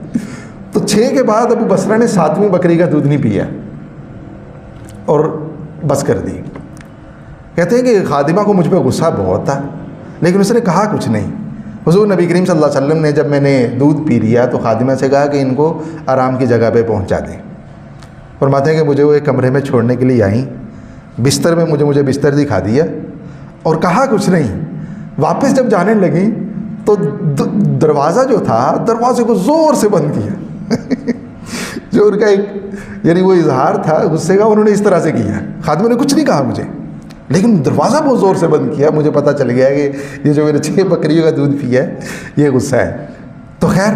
Speaker 1: تو 6 کے بعد ابو بصرہ نے 7ویں بکری کا دودھ نہیں پیا اور بس کر دی. کہتے ہیں کہ خادمہ کو مجھ پہ غصہ بہت تھا لیکن اس نے کہا کچھ نہیں. حضور نبی کریم صلی اللہ علیہ وسلم نے جب میں نے دودھ پی لیا تو خادمہ سے کہا کہ ان کو آرام کی جگہ پہ پہنچا دیں. فرماتے ہیں کہ مجھے وہ ایک کمرے میں چھوڑنے کے لیے آئیں، بستر میں مجھے بستر دکھا دیا اور کہا کچھ نہیں. واپس جب جانے لگیں تو دروازہ جو تھا دروازے کو زور سے بند کیا. جو ان کا ایک یعنی وہ اظہار تھا غصے کا، انہوں نے اس طرح سے کیا. خادمہ نے کچھ نہیں کہا مجھے، لیکن دروازہ بہت زور سے بند کیا. مجھے پتہ چل گیا کہ یہ جو میرے 6 بکریوں کا دودھ پیا ہے یہ غصہ ہے. تو خیر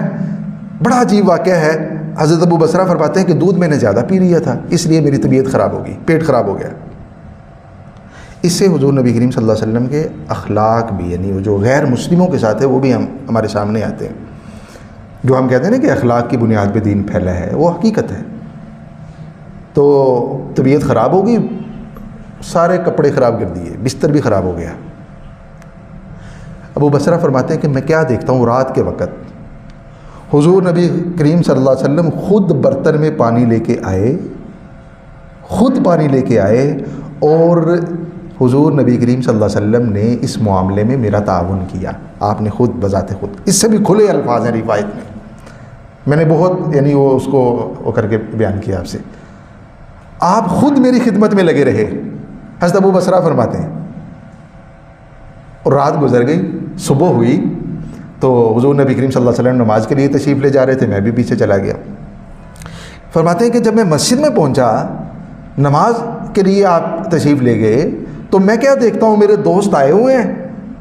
Speaker 1: بڑا عجیب واقعہ ہے. حضرت ابو بصرہ فرماتے ہیں کہ دودھ میں نے زیادہ پی لیا تھا، اس لیے میری طبیعت خراب ہو گئی، پیٹ خراب ہو گیا. اس سے حضور نبی کریم صلی اللہ علیہ وسلم کے اخلاق بھی، یعنی وہ جو غیر مسلموں کے ساتھ ہے وہ بھی ہمارے سامنے آتے ہیں. جو ہم کہتے ہیں نا کہ اخلاق کی بنیاد پہ دین پھیلا ہے، وہ حقیقت ہے. تو طبیعت خراب ہو گئی، سارے کپڑے خراب کر دیے، بستر بھی خراب ہو گیا. ابو بصرہ فرماتے ہیں کہ میں کیا دیکھتا ہوں، رات کے وقت حضور نبی کریم صلی اللہ علیہ وسلم خود برتن میں پانی لے کے آئے اور حضور نبی کریم صلی اللہ علیہ وسلم نے اس معاملے میں میرا تعاون کیا. آپ نے خود بذات خود، اس سے بھی کھلے الفاظ ہیں روایت میں نے بہت یعنی وہ اس کو وہ کر کے بیان کیا آپ سے. آپ خود میری خدمت میں لگے رہے. حضرت ابو بصرہ فرماتے ہیں اور رات گزر گئی، صبح ہوئی تو حضور نبی کریم صلی اللہ علیہ وسلم نماز کے لیے تشریف لے جا رہے تھے، میں بھی پیچھے چلا گیا. فرماتے ہیں کہ جب میں مسجد میں پہنچا، نماز کے لیے آپ تشریف لے گئے، تو میں کیا دیکھتا ہوں، میرے دوست آئے ہوئے ہیں،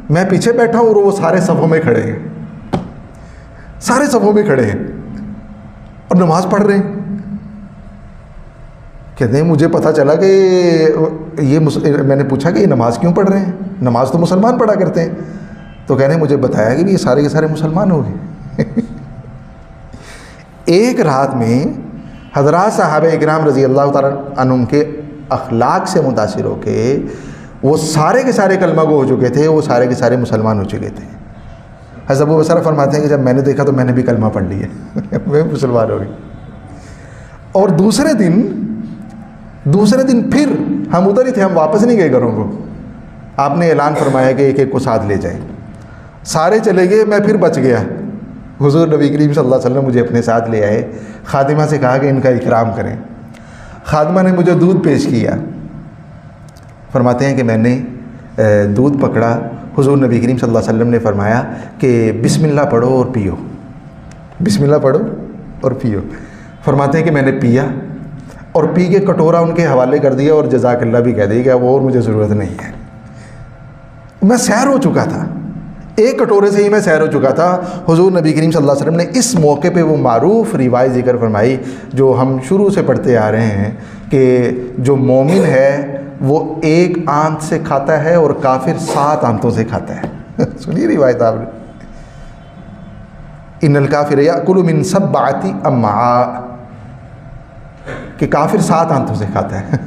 Speaker 1: میں پیچھے بیٹھا ہوں اور وہ سارے صفوں میں کھڑے ہیں، سارے صفوں میں کھڑے ہیں اور نماز پڑھ رہے ہیں. کہتے ہیں مجھے پتہ چلا کہ یہ میں نے پوچھا کہ یہ نماز کیوں پڑھ رہے ہیں، نماز تو مسلمان پڑھا کرتے ہیں. تو کہنے مجھے بتایا کہ یہ سارے کے سارے مسلمان ہو گئے. ایک رات میں حضرات صحابہ اکرام رضی اللہ تعالیٰ عنہم کے اخلاق سے متاثر ہو کے وہ سارے کے سارے کلمہ گو ہو چکے تھے، وہ سارے کے سارے مسلمان ہو چکے تھے. حضرت ابو بصرہ فرماتے ہیں کہ جب میں نے دیکھا تو میں نے بھی کلمہ پڑھ لیا، میں مسلمان ہو گئی. اور دوسرے دن پھر ہم ادھر ہی تھے، ہم واپس نہیں گئے گھروں کو. آپ نے اعلان فرمایا کہ ایک ایک کو ساتھ لے جائیں. سارے چلے گئے، میں پھر بچ گیا. حضور نبی کریم صلی اللہ علیہ وسلم مجھے اپنے ساتھ لے آئے. خادمہ سے کہا کہ ان کا اکرام کریں. خادمہ نے مجھے دودھ پیش کیا. فرماتے ہیں کہ میں نے دودھ پکڑا. حضور نبی کریم صلی اللہ علیہ وسلم نے فرمایا کہ بسم اللہ پڑھو اور پیو، بسم اللہ پڑھو اور پیو. فرماتے ہیں کہ میں نے پیا اور پی کے کٹورا ان کے حوالے کر دیا اور جزاک اللہ بھی کہہ دیا کہ اب اور مجھے ضرورت نہیں ہے. میں سیر ہو چکا تھا، ایک کٹورے سے ہی میں سیر ہو چکا تھا. حضور نبی کریم صلی اللہ علیہ وسلم نے اس موقع پہ وہ معروف روایت ذکر فرمائی جو ہم شروع سے پڑھتے آ رہے ہیں کہ جو مومن ہے وہ ایک آنت سے کھاتا ہے اور کافر 7 آنتوں سے کھاتا ہے. سنیے روایت آپ نے، ان الکافر یاکل من 7 امعاء، کہ کافر 7 آنتوں سے کھاتا ہے.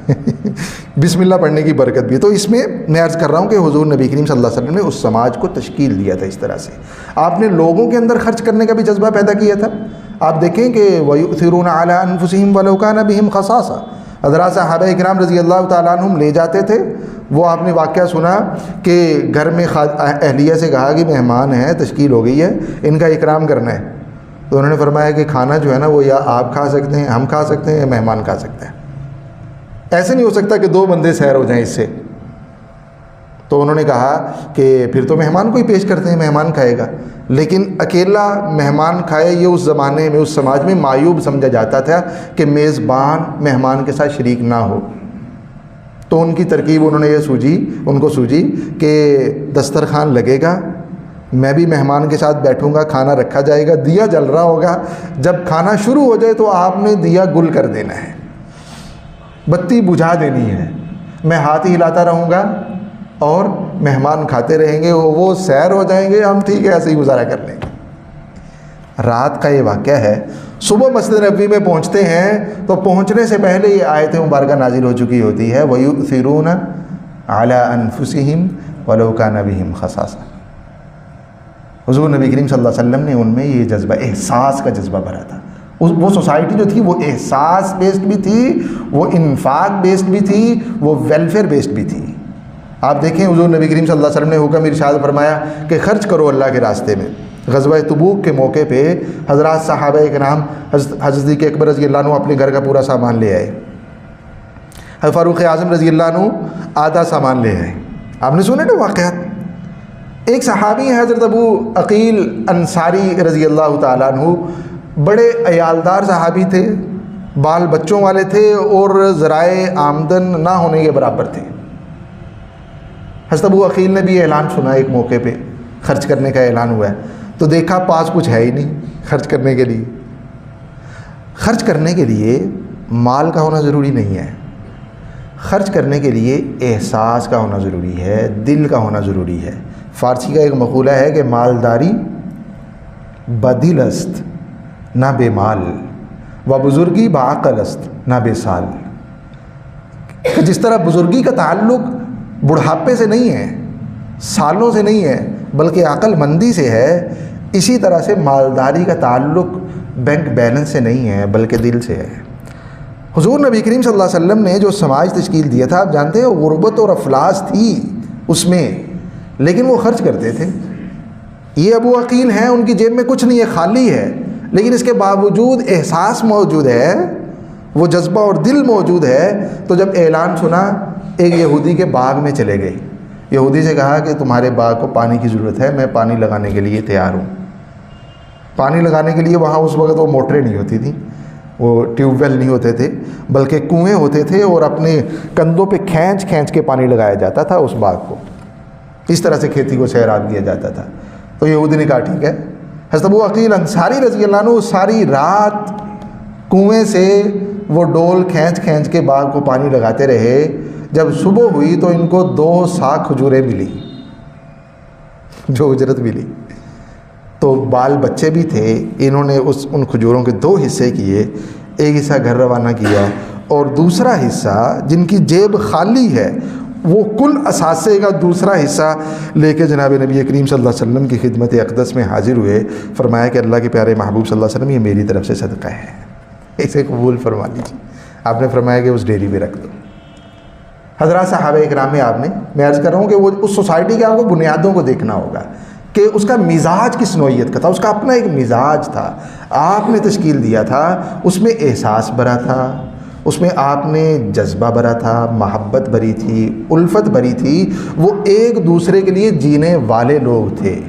Speaker 1: بسم اللہ پڑھنے کی برکت بھی ہے. تو اس میں عرض کر رہا ہوں کہ حضور نبی کریم صلی اللہ علیہ وسلم نے اس سماج کو تشکیل دیا تھا. اس طرح سے آپ نے لوگوں کے اندر خرچ کرنے کا بھی جذبہ پیدا کیا تھا. آپ دیکھیں کہ وَيُؤْثِرُونَ عَلَىٰ أَنفُسِهِمْ وَلَوْ كَانَ بِهِمْ خَصَاصَةٌ، حضرات صحابہ اکرام رضی اللہ تعالیٰ عنہم لے جاتے تھے. وہ آپ نے واقعہ سنا کہ گھر میں اہلیہ سے کہا کہ مہمان ہیں، تشکیل ہو گئی ہے، ان کا اکرام کرنا ہے. تو انہوں نے فرمایا کہ کھانا جو ہے نا وہ یا آپ کھا سکتے ہیں، ہم کھا سکتے ہیں، یا مہمان کھا سکتے ہیں. ایسے نہیں ہو سکتا کہ 2 بندے سیر ہو جائیں اس سے. تو انہوں نے کہا کہ پھر تو مہمان کو ہی پیش کرتے ہیں، مہمان کھائے گا. لیکن اکیلا مہمان کھائے یہ اس زمانے میں، اس سماج میں معیوب سمجھا جاتا تھا کہ میزبان مہمان کے ساتھ شریک نہ ہو. تو ان کی ترکیب انہوں نے ان کو سوجی کہ دسترخوان لگے گا، میں بھی مہمان کے ساتھ بیٹھوں گا، کھانا رکھا جائے گا، دیا جل رہا ہوگا. جب کھانا شروع ہو جائے تو آپ نے دیا گل کر دینا ہے، بتی بجھا دینی ہے. میں ہاتھ ہی ہلاتا رہوں گا اور مہمان کھاتے رہیں گے، وہ سیر ہو جائیں گے، ہم ٹھیک ہے ایسے ہی گزارا کر لیں گے. رات کا یہ واقعہ ہے. صبح مسجد نبوی میں پہنچتے ہیں تو پہنچنے سے پہلے یہ آیت مبارکہ نازل ہو چکی ہوتی ہے، وَيُؤْثِرُونَ عَلَىٰ أَنفُسِهِمْ وَلَوْ كَانَ بِهِمْ خَصَاصَةٌ. حضور نبی کریم صلی اللہ علیہ وسلم نے ان میں یہ جذبہ، احساس کا جذبہ بھرا تھا. وہ سوسائٹی جو تھی وہ احساس بیسڈ بھی تھی، وہ انفاق بیسڈ بھی تھی، وہ ویلفیئر بیسڈ بھی تھی. آپ دیکھیں حضور نبی کریم صلی اللہ علیہ وسلم نے حکم ارشاد فرمایا کہ خرچ کرو اللہ کے راستے میں. غزوہ تبوک کے موقع پہ حضرات صحابہ کرام حضرت صدیق اکبر رضی اللہ عنہ اپنے گھر کا پورا سامان لے آئے. حضرت فاروق اعظم رضی اللہ عنہ آدھا سامان لے آئے. آپ نے سنے نا واقعات. ایک صحابی ہیں حضرت ابو عقیل انصاری رضی اللہ تعالیٰ عنہ، بڑے عیالدار صحابی تھے، بال بچوں والے تھے اور ذرائع آمدن نہ ہونے کے برابر تھے. حضرت ابو عقیل نے بھی اعلان سنا، ایک موقع پہ خرچ کرنے کا اعلان ہوا ہے تو دیکھا پاس کچھ ہے ہی نہیں خرچ کرنے کے لیے. خرچ کرنے کے لیے مال کا ہونا ضروری نہیں ہے، خرچ کرنے کے لیے احساس کا ہونا ضروری ہے، دل کا ہونا ضروری ہے. فارسی کا ایک مقولہ ہے کہ مالداری بدل است نہ بے مال، و بزرگی بعقل است نہ بے سال. کہ جس طرح بزرگی کا تعلق بڑھاپے سے نہیں ہے، سالوں سے نہیں ہے، بلکہ عقل مندی سے ہے، اسی طرح سے مالداری کا تعلق بینک بیلنس سے نہیں ہے بلکہ دل سے ہے. حضور نبی کریم صلی اللہ علیہ وسلم نے جو سماج تشکیل دیا تھا، آپ جانتے ہیں غربت اور افلاس تھی اس میں، لیکن وہ خرچ کرتے تھے. یہ ابو عقیل ہیں، ان کی جیب میں کچھ نہیں ہے، خالی ہے، لیکن اس کے باوجود احساس موجود ہے، وہ جذبہ اور دل موجود ہے. تو جب اعلان سنا، ایک یہودی کے باغ میں چلے گئے. یہودی سے کہا کہ تمہارے باغ کو پانی کی ضرورت ہے، میں پانی لگانے کے لیے تیار ہوں. پانی لگانے کے لیے وہاں اس وقت وہ موٹریں نہیں ہوتی تھیں، وہ ٹیوب ویل نہیں ہوتے تھے، بلکہ کنویں ہوتے تھے اور اپنے کندھوں پہ کھینچ کھینچ کے پانی لگایا جاتا تھا اس باغ کو. اس طرح سے کھیتی کو سیراب کیا جاتا تھا. تو یہودی نے کہا ٹھیک ہے. حضرت ابو عقیل انصاری رضی اللہ عنہ ساری رات کنویں سے وہ ڈول کھینچ کھینچ کے باغ کو پانی لگاتے رہے. جب صبح ہوئی تو ان کو 2 ساکھ کھجوریں ملی، جو اجرت ملی. تو بال بچے بھی تھے، انہوں نے ان کھجوروں کے 2 حصے کیے. ایک حصہ گھر روانہ کیا اور دوسرا حصہ جن کی جیب خالی ہے وہ کل اثاثے کا دوسرا حصہ لے کے جناب نبی کریم صلی اللہ علیہ وسلم کی خدمت اقدس میں حاضر ہوئے. فرمایا کہ اللہ کے پیارے محبوب صلی اللہ علیہ وسلم، یہ میری طرف سے صدقہ ہے، اسے قبول فرما لیجیے. آپ نے فرمایا کہ اس ڈیری میں رکھ دو. حضرات صحابہ اکرام میں میں عرض کر رہا ہوں کہ وہ اس سوسائٹی کے آپ کو بنیادوں کو دیکھنا ہوگا کہ اس کا مزاج کس نوعیت کا تھا. اس کا اپنا ایک مزاج تھا، آپ نے تشکیل دیا تھا، اس میں احساس بھرا تھا، اس میں آپ نے جذبہ بھرا تھا، محبت بھری تھی، الفت بھری تھی. وہ ایک دوسرے کے لیے جینے والے لوگ تھے.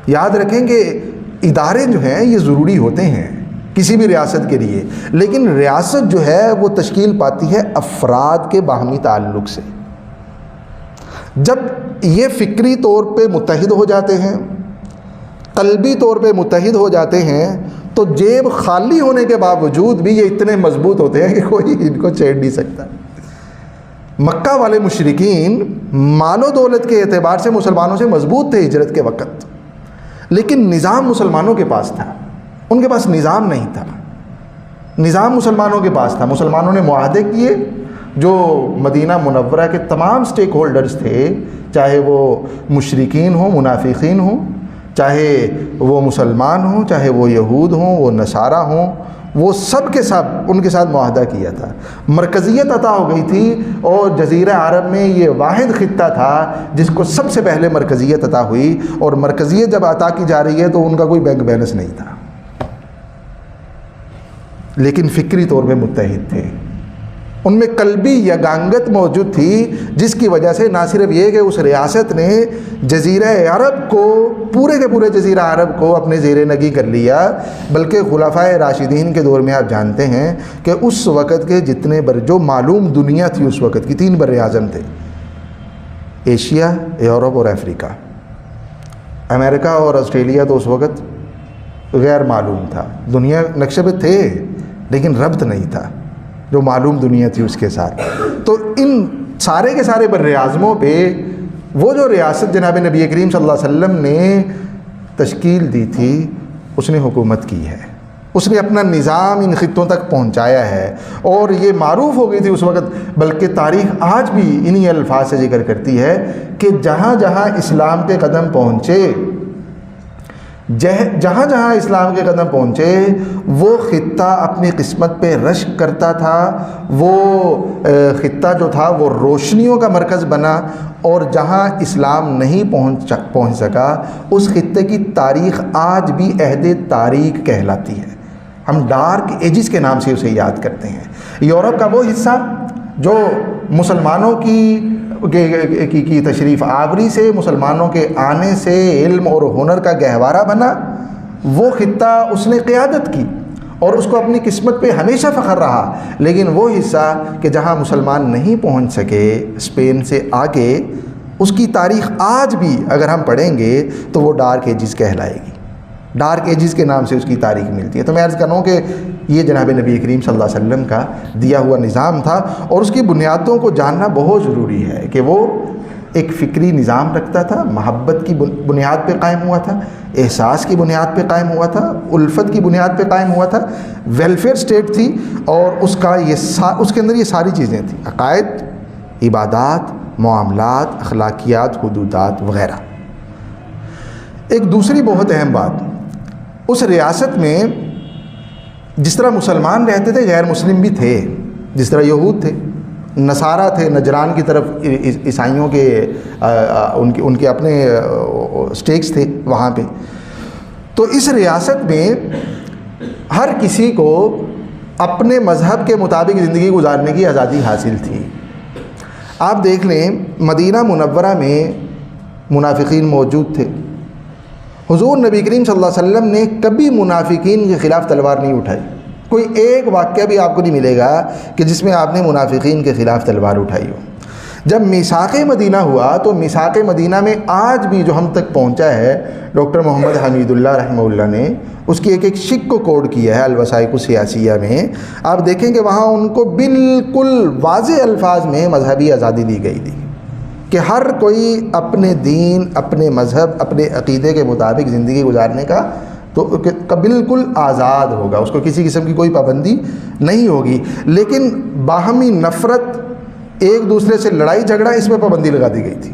Speaker 1: یاد رکھیں کہ ادارے جو ہیں یہ ضروری ہوتے ہیں کسی بھی ریاست کے لیے، لیکن ریاست جو ہے وہ تشکیل پاتی ہے افراد کے باہمی تعلق سے. جب یہ فکری طور پہ متحد ہو جاتے ہیں، قلبی طور پہ متحد ہو جاتے ہیں، تو جیب خالی ہونے کے باوجود بھی یہ اتنے مضبوط ہوتے ہیں کہ کوئی ان کو چھیڑ نہیں سکتا. مکہ والے مشرکین مال و دولت کے اعتبار سے مسلمانوں سے مضبوط تھے ہجرت کے وقت، لیکن نظام مسلمانوں کے پاس تھا، ان کے پاس نظام نہیں تھا. نظام مسلمانوں کے پاس تھا. مسلمانوں نے معاہدے کیے، جو مدینہ منورہ کے تمام سٹیک ہولڈرز تھے، چاہے وہ مشرکین ہوں، منافقین ہوں، چاہے وہ مسلمان ہوں، چاہے وہ یہود ہوں، وہ نصارہ ہوں، وہ سب کے سب ان کے ساتھ معاہدہ کیا تھا، مرکزیت عطا ہو گئی تھی، اور جزیرہ عرب میں یہ واحد خطہ تھا جس کو سب سے پہلے مرکزیت عطا ہوئی، اور مرکزیت جب عطا کی جا رہی ہے تو ان کا کوئی بینک بیلنس نہیں تھا، لیکن فکری طور پہ متحد تھے، ان میں قلبی یگانگت موجود تھی، جس کی وجہ سے نہ صرف یہ کہ اس ریاست نے جزیرہ عرب کو، پورے کے پورے جزیرہ عرب کو اپنے زیر نگی کر لیا، بلکہ خلفائے راشدین کے دور میں آپ جانتے ہیں کہ اس وقت کے جتنے جو معلوم دنیا تھی اس وقت کی 3 بر اعظم تھے، ایشیا، یورپ اور افریقہ۔ امریکہ اور آسٹریلیا تو اس وقت غیر معلوم تھا، دنیا نقشے پہ تھے لیکن ربط نہیں تھا جو معلوم دنیا تھی اس کے ساتھ۔ تو ان سارے کے سارے بر اعظموں پہ وہ جو ریاست جناب نبی کریم صلی اللہ علیہ وسلم نے تشکیل دی تھی، اس نے حکومت کی ہے، اس نے اپنا نظام ان خطوں تک پہنچایا ہے، اور یہ معروف ہو گئی تھی اس وقت، بلکہ تاریخ آج بھی انہی الفاظ سے ذکر کرتی ہے کہ جہاں جہاں اسلام کے قدم پہنچے، جہاں جہاں اسلام کے قدم پہنچے، وہ خطہ اپنی قسمت پہ رشک کرتا تھا، وہ خطہ جو تھا وہ روشنیوں کا مرکز بنا، اور جہاں اسلام نہیں پہنچ سکا اس خطے کی تاریخ آج بھی عہد تاریک کہلاتی ہے۔ ہم ڈارک ایجز کے نام سے اسے یاد کرتے ہیں۔ یورپ کا وہ حصہ جو مسلمانوں کی تشریف آوری سے، مسلمانوں کے آنے سے علم اور ہنر کا گہوارہ بنا، وہ خطہ اس نے قیادت کی اور اس کو اپنی قسمت پہ ہمیشہ فخر رہا، لیکن وہ حصہ کہ جہاں مسلمان نہیں پہنچ سکے اسپین سے آگے، اس کی تاریخ آج بھی اگر ہم پڑھیں گے تو وہ ڈارک ایجز کہلائے گی، ڈارک ایجز کے نام سے اس کی تاریخ ملتی ہے۔ تو میں عرض کر رہا ہوں کہ یہ جناب نبی کریم صلی اللہ علیہ وسلم کا دیا ہوا نظام تھا، اور اس کی بنیادوں کو جاننا بہت ضروری ہے کہ وہ ایک فکری نظام رکھتا تھا، محبت کی بنیاد پہ قائم ہوا تھا، احساس کی بنیاد پہ قائم ہوا تھا، الفت کی بنیاد پہ قائم ہوا تھا، ویلفیئر سٹیٹ تھی، اور اس کے اندر یہ ساری چیزیں تھیں، عقائد، عبادات، معاملات، اخلاقیات، حدودات وغیرہ۔ ایک دوسری بہت اہم بات، اس ریاست میں جس طرح مسلمان رہتے تھے غیر مسلم بھی تھے، جس طرح یہود تھے، نصارہ تھے، نجران کی طرف عیسائیوں کے ان کے اپنے سٹیکس تھے وہاں پہ۔ تو اس ریاست میں ہر کسی کو اپنے مذہب کے مطابق زندگی گزارنے کی آزادی حاصل تھی۔ آپ دیکھ لیں مدینہ منورہ میں منافقین موجود تھے، حضور نبی کریم صلی اللہ علیہ وسلم نے کبھی منافقین کے خلاف تلوار نہیں اٹھائی، کوئی ایک واقعہ بھی آپ کو نہیں ملے گا کہ جس میں آپ نے منافقین کے خلاف تلوار اٹھائی ہو۔ جب میثاق مدینہ ہوا تو میثاق مدینہ میں آج بھی جو ہم تک پہنچا ہے، ڈاکٹر محمد حمید اللہ رحمہ اللہ نے اس کی ایک شق کو کوڈ کیا ہے الوثائق السیاسیہ میں۔ آپ دیکھیں کہ وہاں ان کو بالکل واضح الفاظ میں مذہبی آزادی دی گئی تھی کہ ہر کوئی اپنے دین، اپنے مذہب، اپنے عقیدے کے مطابق زندگی گزارنے کا بالکل آزاد ہوگا، اس کو کسی قسم کی کوئی پابندی نہیں ہوگی، لیکن باہمی نفرت، ایک دوسرے سے لڑائی جھگڑا، اس میں پابندی لگا دی گئی تھی۔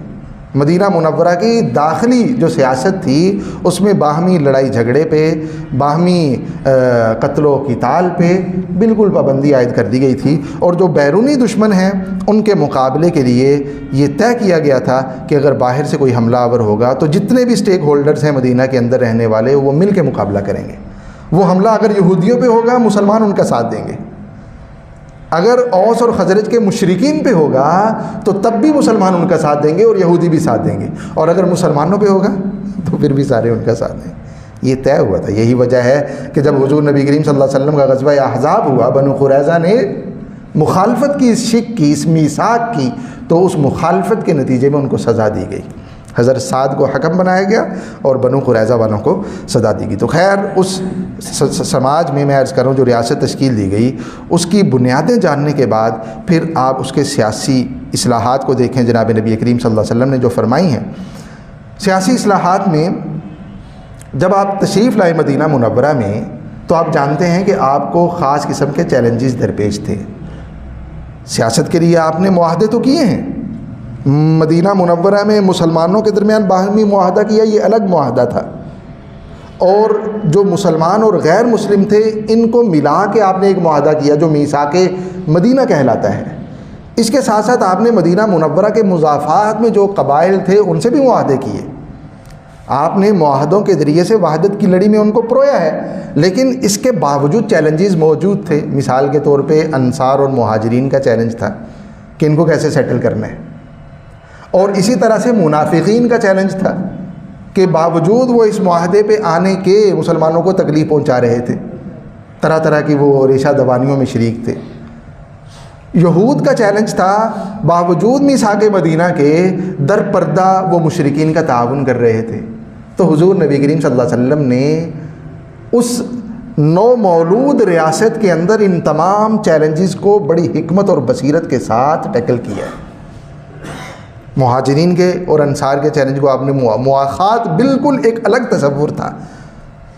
Speaker 1: مدینہ منورہ کی داخلی جو سیاست تھی اس میں باہمی لڑائی جھگڑے پہ، باہمی قتل و قتال پہ بالکل پابندی عائد کر دی گئی تھی، اور جو بیرونی دشمن ہیں ان کے مقابلے کے لیے یہ طے کیا گیا تھا کہ اگر باہر سے کوئی حملہ آور ہوگا تو جتنے بھی سٹیک ہولڈرز ہیں مدینہ کے اندر رہنے والے، وہ مل کے مقابلہ کریں گے۔ وہ حملہ اگر یہودیوں پہ ہوگا، مسلمان ان کا ساتھ دیں گے، اگر اوس اور خزرج کے مشرکین پہ ہوگا تو تب بھی مسلمان ان کا ساتھ دیں گے اور یہودی بھی ساتھ دیں گے، اور اگر مسلمانوں پہ ہوگا تو پھر بھی سارے ان کا ساتھ دیں گے۔ یہ طے ہوا تھا۔ یہی وجہ ہے کہ جب حضور نبی کریم صلی اللہ علیہ وسلم کا غزوہ احزاب ہوا، بنو قریظہ نے مخالفت کی، اس شک کی، اس میثاق کی، تو اس مخالفت کے نتیجے میں ان کو سزا دی گئی۔ حضرت سعد کو حکم بنایا گیا اور بنو قریظہ والوں کو سزا دی گئی۔ تو خیر اس سماج میں عرض کر رہا ہوں جو ریاست تشکیل دی گئی، اس کی بنیادیں جاننے کے بعد پھر آپ اس کے سیاسی اصلاحات کو دیکھیں۔ جناب نبی کریم صلی اللہ علیہ وسلم نے جو فرمائی ہیں سیاسی اصلاحات میں، جب آپ تشریف لائے مدینہ منورہ میں تو آپ جانتے ہیں کہ آپ کو خاص قسم کے چیلنجز درپیش تھے۔ سیاست کے لیے آپ نے معاہدے تو کیے ہیں، مدینہ منورہ میں مسلمانوں کے درمیان باہمی معاہدہ کیا، یہ الگ معاہدہ تھا، اور جو مسلمان اور غیر مسلم تھے ان کو ملا کے آپ نے ایک معاہدہ کیا جو میثاق مدینہ کہلاتا ہے۔ اس کے ساتھ ساتھ آپ نے مدینہ منورہ کے مضافات میں جو قبائل تھے ان سے بھی معاہدے کیے۔ آپ نے معاہدوں کے ذریعے سے وحدت کی لڑی میں ان کو پرویا ہے، لیکن اس کے باوجود چیلنجز موجود تھے۔ مثال کے طور پہ انصار اور مہاجرین کا چیلنج تھا کہ ان کو کیسے سیٹل کرنا ہے، اور اسی طرح سے منافقین کا چیلنج تھا کہ باوجود وہ اس معاہدے پہ آنے کے مسلمانوں کو تکلیف پہنچا رہے تھے، طرح طرح کی وہ ریشہ دوانیوں میں شریک تھے۔ یہود کا چیلنج تھا، باوجود میثاق مدینہ کے در پردہ وہ مشرکین کا تعاون کر رہے تھے۔ تو حضور نبی کریم صلی اللہ علیہ وسلم نے اس نو مولود ریاست کے اندر ان تمام چیلنجز کو بڑی حکمت اور بصیرت کے ساتھ ٹیکل کیا ہے۔ مہاجرین کے اور انصار کے چیلنج کو آپ نے مواخات بالکل ایک الگ تصور تھا،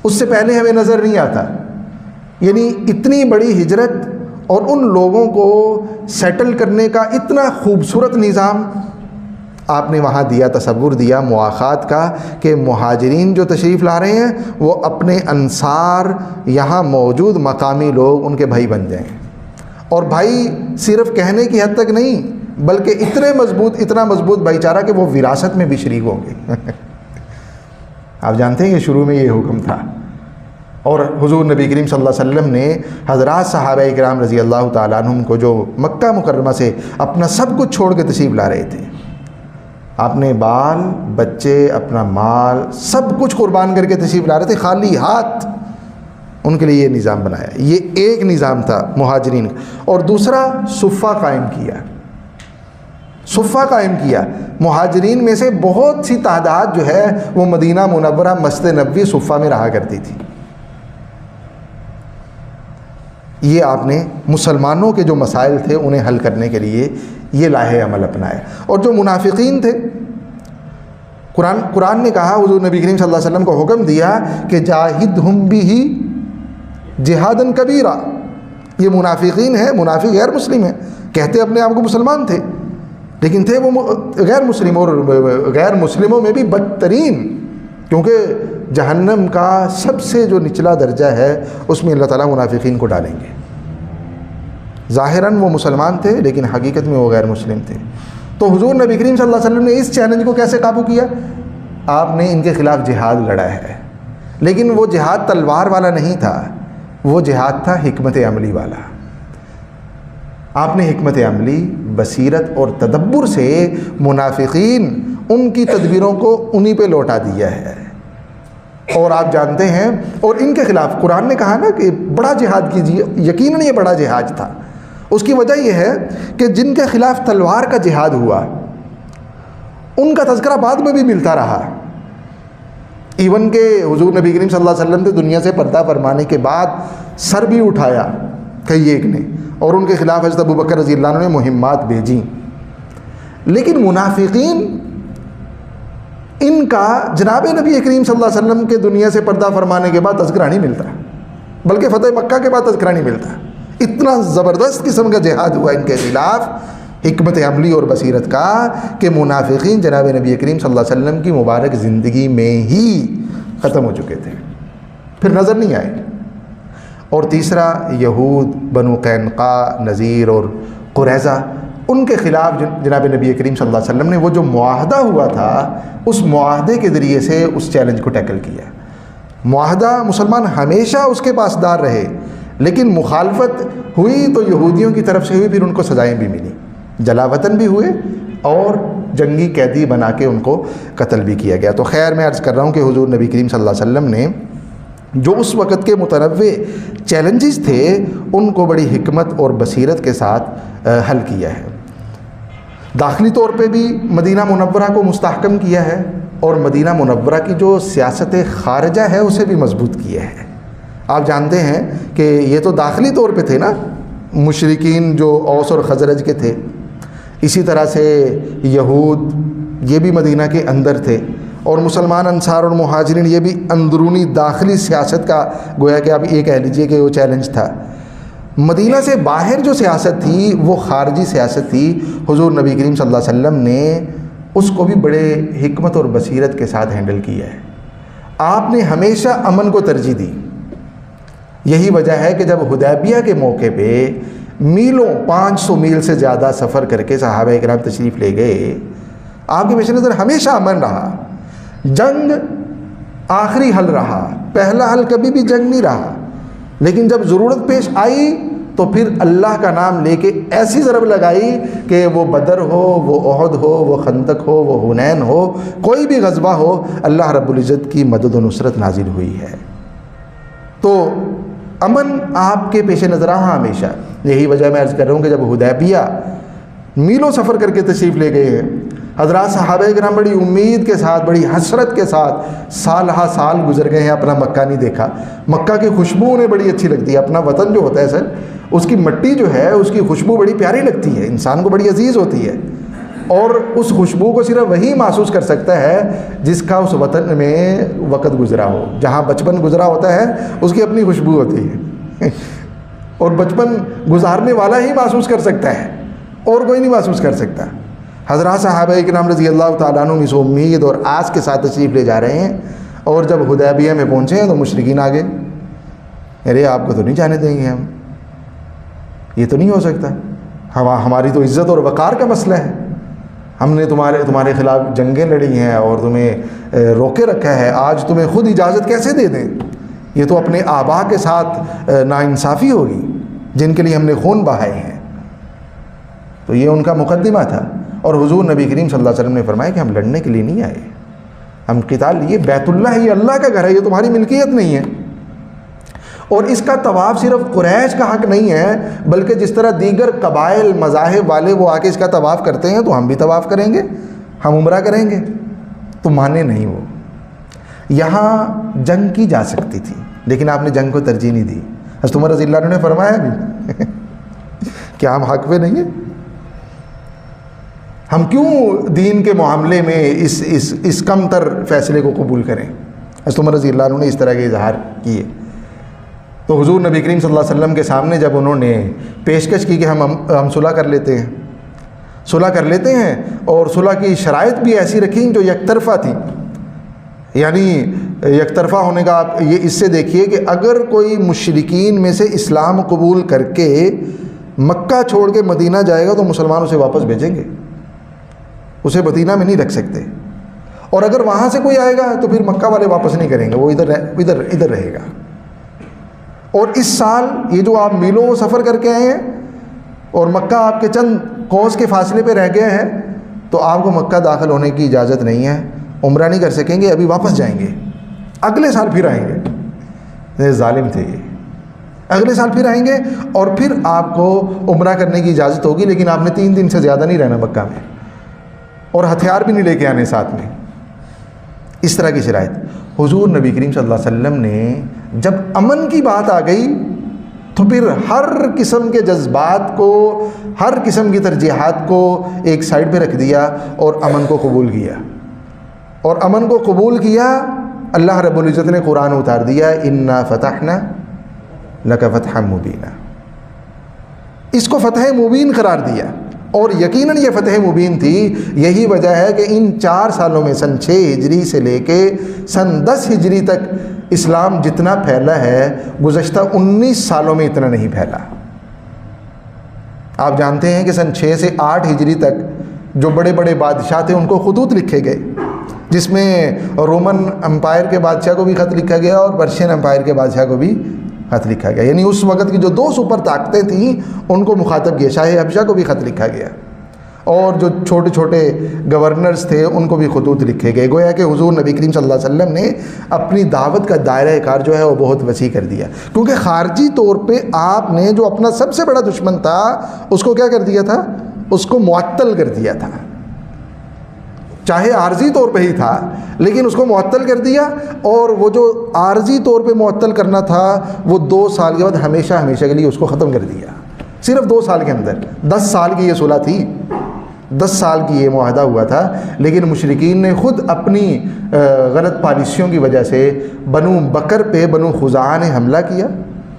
Speaker 1: اس سے پہلے ہمیں نظر نہیں آتا۔ یعنی اتنی بڑی ہجرت اور ان لوگوں کو سیٹل کرنے کا اتنا خوبصورت نظام آپ نے وہاں دیا، تصور دیا مواخات کا، کہ مہاجرین جو تشریف لا رہے ہیں وہ اپنے انصار یہاں موجود مقامی لوگ ان کے بھائی بن جائیں، اور بھائی صرف کہنے کی حد تک نہیں بلکہ اتنا مضبوط بھائی چارہ کہ وہ وراثت میں بھی شریک ہوں گے۔ آپ جانتے ہیں کہ شروع میں یہ حکم تھا، اور حضور نبی کریم صلی اللہ علیہ وسلم نے حضرات صحابہ کرام رضی اللہ تعالیٰ عنہم کو جو مکہ مکرمہ سے اپنا سب کچھ چھوڑ کے تشریف لا رہے تھے، اپنے بال بچے اپنا مال سب کچھ قربان کر کے تشریف لا رہے تھے، خالی ہاتھ، ان کے لیے یہ نظام بنایا۔ یہ ایک نظام تھا مہاجرین کا۔ اور دوسرا صفہ قائم کیا، صفہ قائم کیا۔ مہاجرین میں سے بہت سی تعداد جو ہے وہ مدینہ منورہ مسجد نبوی صفہ میں رہا کرتی تھی۔ یہ آپ نے مسلمانوں کے جو مسائل تھے انہیں حل کرنے کے لیے یہ لاہے عمل اپنایا۔ اور جو منافقین تھے، قرآن نے کہا، حضور نبی کریم صلی اللہ علیہ وسلم کو حکم دیا کہ جاہدہم بہ جہادن کبیرہ۔ یہ منافقین ہیں، منافق غیر مسلم ہیں، کہتے اپنے آپ کو مسلمان تھے لیکن تھے وہ غیر مسلم، اور غیر مسلموں میں بھی بدترین، کیونکہ جہنم کا سب سے جو نچلا درجہ ہے اس میں اللہ تعالیٰ منافقین کو ڈالیں گے۔ ظاہراً وہ مسلمان تھے لیکن حقیقت میں وہ غیر مسلم تھے۔ تو حضور نبی کریم صلی اللہ علیہ وسلم نے اس چیلنج کو کیسے قابو کیا؟ آپ نے ان کے خلاف جہاد لڑا ہے، لیکن وہ جہاد تلوار والا نہیں تھا، وہ جہاد تھا حکمت عملی والا۔ آپ نے حکمت عملی، بصیرت اور تدبر سے منافقین ان کی تدبیروں کو انہی پہ لوٹا دیا ہے۔ اور آپ جانتے ہیں، اور ان کے خلاف قرآن نے کہا نا کہ بڑا جہاد کیجیے، یقیناً یہ بڑا جہاد تھا۔ اس کی وجہ یہ ہے کہ جن کے خلاف تلوار کا جہاد ہوا ان کا تذکرہ بعد میں بھی ملتا رہا، ایون کہ حضور نبی کریم صلی اللہ علیہ وسلم نے دنیا سے پردہ فرمانے کے بعد سر بھی اٹھایا کئی ایک نے، اور ان کے خلاف حضرت ابوبکر رضی اللہ عنہ نے مہمات بھیجیں۔ لیکن منافقین، ان کا جناب نبی کریم صلی اللہ علیہ وسلم کے دنیا سے پردہ فرمانے کے بعد تذکرہ نہیں ملتا، بلکہ فتح مکہ کے بعد تذکرہ نہیں ملتا۔ اتنا زبردست قسم کا جہاد ہوا ان کے خلاف حکمت عملی اور بصیرت کا کہ منافقین جناب نبی کریم صلی اللہ علیہ وسلم کی مبارک زندگی میں ہی ختم ہو چکے تھے، پھر نظر نہیں آئے۔ اور تیسرا، یہود، بنو قینقاع، نذیر اور قریظہ، ان کے خلاف جناب نبی کریم صلی اللہ علیہ وسلم نے وہ جو معاہدہ ہوا تھا اس معاہدے کے ذریعے سے اس چیلنج کو ٹیکل کیا۔ معاہدہ مسلمان ہمیشہ اس کے پاسدار رہے، لیکن مخالفت ہوئی تو یہودیوں کی طرف سے ہوئی، پھر ان کو سزائیں بھی ملی، جلا وطن بھی ہوئے اور جنگی قیدی بنا کے ان کو قتل بھی کیا گیا۔ تو خیر، میں عرض کر رہا ہوں کہ حضور نبی کریم صلی اللہ علیہ وسلم نے جو اس وقت کے متنوع چیلنجز تھے ان کو بڑی حکمت اور بصیرت کے ساتھ حل کیا ہے۔ داخلی طور پہ بھی مدینہ منورہ کو مستحکم کیا ہے، اور مدینہ منورہ کی جو سیاست خارجہ ہے اسے بھی مضبوط کیا ہے۔ آپ جانتے ہیں کہ یہ تو داخلی طور پہ تھے نا، مشرکین جو اوس اور خزرج کے تھے، اسی طرح سے یہود یہ بھی مدینہ کے اندر تھے، اور مسلمان انصار اور مہاجرین یہ بھی اندرونی داخلی سیاست کا گویا کہ آپ یہ کہہ لیجئے کہ وہ چیلنج تھا۔ مدینہ سے باہر جو سیاست تھی وہ خارجی سیاست تھی، حضور نبی کریم صلی اللہ علیہ وسلم نے اس کو بھی بڑے حکمت اور بصیرت کے ساتھ ہینڈل کیا ہے۔ آپ نے ہمیشہ امن کو ترجیح دی. یہی وجہ ہے کہ جب حدیبیہ کے موقع پہ میلوں 500 میل سے زیادہ سفر کر کے صحابہ کرام تشریف لے گئے، آپ کے پیش نظر ہمیشہ امن رہا. جنگ آخری حل رہا، پہلا حل کبھی بھی جنگ نہیں رہا. لیکن جب ضرورت پیش آئی تو پھر اللہ کا نام لے کے ایسی ضرب لگائی کہ وہ بدر ہو، وہ احد ہو، وہ خندق ہو، وہ حنین ہو، کوئی بھی غزوہ ہو، اللہ رب العزت کی مدد و نصرت نازل ہوئی ہے. تو امن آپ کے پیش نظر رہا ہمیشہ. یہی وجہ میں عرض کر رہا ہوں کہ جب حدیبیہ میلوں سفر کر کے تشریف لے گئے ہیں، حضرات صحابہ کرام بڑی امید کے ساتھ، بڑی حسرت کے ساتھ سال ہا سال گزر گئے ہیں، اپنا مکہ نہیں دیکھا. مکہ کی خوشبو انہیں بڑی اچھی لگتی ہے. اپنا وطن جو ہوتا ہے سر، اس کی مٹی جو ہے، اس کی خوشبو بڑی پیاری لگتی ہے، انسان کو بڑی عزیز ہوتی ہے. اور اس خوشبو کو صرف وہی محسوس کر سکتا ہے جس کا اس وطن میں وقت گزرا ہو. جہاں بچپن گزرا ہوتا ہے اس کی اپنی خوشبو ہوتی ہے اور بچپن گزارنے والا ہی محسوس کر سکتا ہے، اور کوئی نہیں محسوس کر سکتا. حضرات صحابہ کرام رضی اللہ تعالیٰ عنہ اس امید اور آس کے ساتھ تشریف لے جا رہے ہیں، اور جب حدیبیہ میں پہنچے ہیں تو مشرکین آگے، ارے آپ کو تو نہیں جانے دیں گے ہم، یہ تو نہیں ہو سکتا، ہماری تو عزت اور وقار کا مسئلہ ہے، ہم نے تمہارے خلاف جنگیں لڑی ہیں اور تمہیں روکے رکھا ہے، آج تمہیں خود اجازت کیسے دے دیں؟ یہ تو اپنے آبا کے ساتھ ناانصافی ہوگی جن کے لیے ہم نے خون بہائے ہیں. تو یہ ان کا مقدمہ تھا. اور حضور نبی کریم صلی اللہ علیہ وسلم نے فرمایا کہ ہم لڑنے کے لیے نہیں آئے، ہم قتال، یہ بیت اللہ ہے، یہ اللہ کا گھر ہے، یہ تمہاری ملکیت نہیں ہے. اور اس کا طواف صرف قریش کا حق نہیں ہے، بلکہ جس طرح دیگر قبائل مذاہب والے وہ آ کے اس کا طواف کرتے ہیں تو ہم بھی طواف کریں گے، ہم عمرہ کریں گے. تو مانے نہیں. وہ یہاں جنگ کی جا سکتی تھی لیکن آپ نے جنگ کو ترجیح نہیں دی. حضرت عمر رضی اللہ عنہ نے فرمایا بھی کہ ہم حق پہ نہیں ہیں، ہم کیوں دین کے معاملے میں اس کم تر فیصلے کو قبول کریں. حضرت عمر رضی اللہ عنہ نے اس طرح کے اظہار کیے. تو حضور نبی کریم صلی اللہ علیہ وسلم کے سامنے جب انہوں نے پیشکش کی کہ ہم صلح کر لیتے ہیں اور صلح کی شرائط بھی ایسی رکھیں جو یک طرفہ تھیں. یعنی یک طرفہ ہونے کا آپ یہ اس سے دیکھیے کہ اگر کوئی مشرکین میں سے اسلام قبول کر کے مکہ چھوڑ کے مدینہ جائے گا تو مسلمان اسے واپس بھیجیں گے، اسے مدینہ میں نہیں رکھ سکتے. اور اگر وہاں سے کوئی آئے گا تو پھر مکہ والے واپس نہیں کریں گے، وہ ادھر رہے گا. اور اس سال یہ جو آپ میلوں سفر کر کے آئے ہیں اور مکہ آپ کے چند کوس کے فاصلے پہ رہ گئے ہیں، تو آپ کو مکہ داخل ہونے کی اجازت نہیں ہے، عمرہ نہیں کر سکیں گے، ابھی واپس جائیں گے، اگلے سال پھر آئیں گے. ظالم تھے یہ. اگلے سال پھر آئیں گے اور پھر آپ کو عمرہ کرنے کی اجازت ہوگی، لیکن آپ نے 3 دن سے زیادہ نہیں رہنا مکہ میں، اور ہتھیار بھی نہیں لے کے آنے ساتھ میں. اس طرح کی شرائط. حضور نبی کریم صلی اللہ علیہ وسلم نے جب امن کی بات آ گئی تو پھر ہر قسم کے جذبات کو، ہر قسم کی ترجیحات کو ایک سائڈ پہ رکھ دیا اور امن کو قبول کیا. اور امن کو قبول کیا، اللہ رب العزت نے قرآن اتار دیا، انا فتحنا لک فتحا مبینا. اس کو فتح مبین قرار دیا، اور یقیناً یہ فتح مبین تھی. یہی وجہ ہے کہ ان 4 سالوں میں سن 6 ہجری سے لے کے سن 10 ہجری تک اسلام جتنا پھیلا ہے گزشتہ 19 سالوں میں اتنا نہیں پھیلا. آپ جانتے ہیں کہ سن 6 سے 8 ہجری تک جو بڑے بڑے بادشاہ تھے ان کو خطوط لکھے گئے، جس میں رومن امپائر کے بادشاہ کو بھی خط لکھا گیا اور پرشین امپائر کے بادشاہ کو بھی خط لکھا گیا. یعنی اس وقت کی جو 2 سپر طاقتیں تھیں ان کو مخاطب کیا. شاہ حبشہ کو بھی خط لکھا گیا، اور جو چھوٹے چھوٹے گورنرز تھے ان کو بھی خطوط لکھے گئے. گویا کہ حضور نبی کریم صلی اللہ علیہ وسلم نے اپنی دعوت کا دائرہ کار جو ہے وہ بہت وسیع کر دیا، کیونکہ خارجی طور پہ آپ نے جو اپنا سب سے بڑا دشمن تھا اس کو کیا کر دیا تھا؟ اس کو معطل کر دیا تھا. چاہے عارضی طور پہ ہی تھا لیکن اس کو معطل کر دیا. اور وہ جو عارضی طور پہ معطل کرنا تھا وہ 2 سال کے بعد ہمیشہ کے لیے اس کو ختم کر دیا. صرف 2 سال کے اندر. 10 سال کی یہ صلح تھی، 10 سال کی یہ معاہدہ ہوا تھا، لیکن مشرکین نے خود اپنی غلط پالیسیوں کی وجہ سے بنو بکر پہ بنو خزاعہ نے حملہ کیا.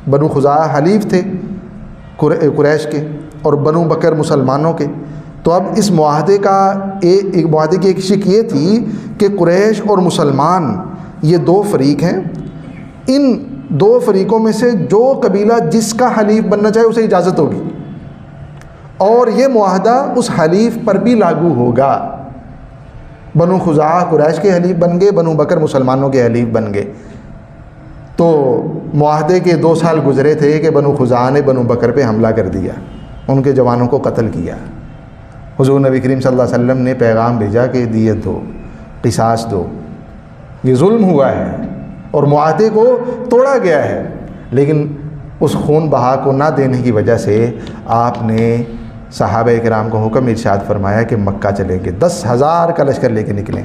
Speaker 1: بنو خزاعہ حلیف تھے قریش کے اور بنو بکر مسلمانوں کے. تو اب اس معاہدے کی ایک شک یہ تھی کہ قریش اور مسلمان یہ دو فریق ہیں، ان دو فریقوں میں سے جو قبیلہ جس کا حلیف بننا چاہے اسے اجازت ہوگی، اور یہ معاہدہ اس حلیف پر بھی لاگو ہوگا۔ بنو خزاعہ قریش کے حلیف بن گئے، بنو بکر مسلمانوں کے حلیف بن گئے۔ تو معاہدے کے 2 سال گزرے تھے کہ بنو خزاعہ نے بنو بکر پہ حملہ کر دیا، ان کے جوانوں کو قتل کیا۔ حضور نبی کریم صلی اللہ علیہ وسلم نے پیغام بھیجا کہ دیت دو، قصاص دو، یہ ظلم ہوا ہے اور معاہدے کو توڑا گیا ہے۔ لیکن اس خون بہا کو نہ دینے کی وجہ سے آپ نے صحابہ کرام کو حکم ارشاد فرمایا کہ مکہ چلیں گے، 10,000 کا لشکر لے کے نکلیں۔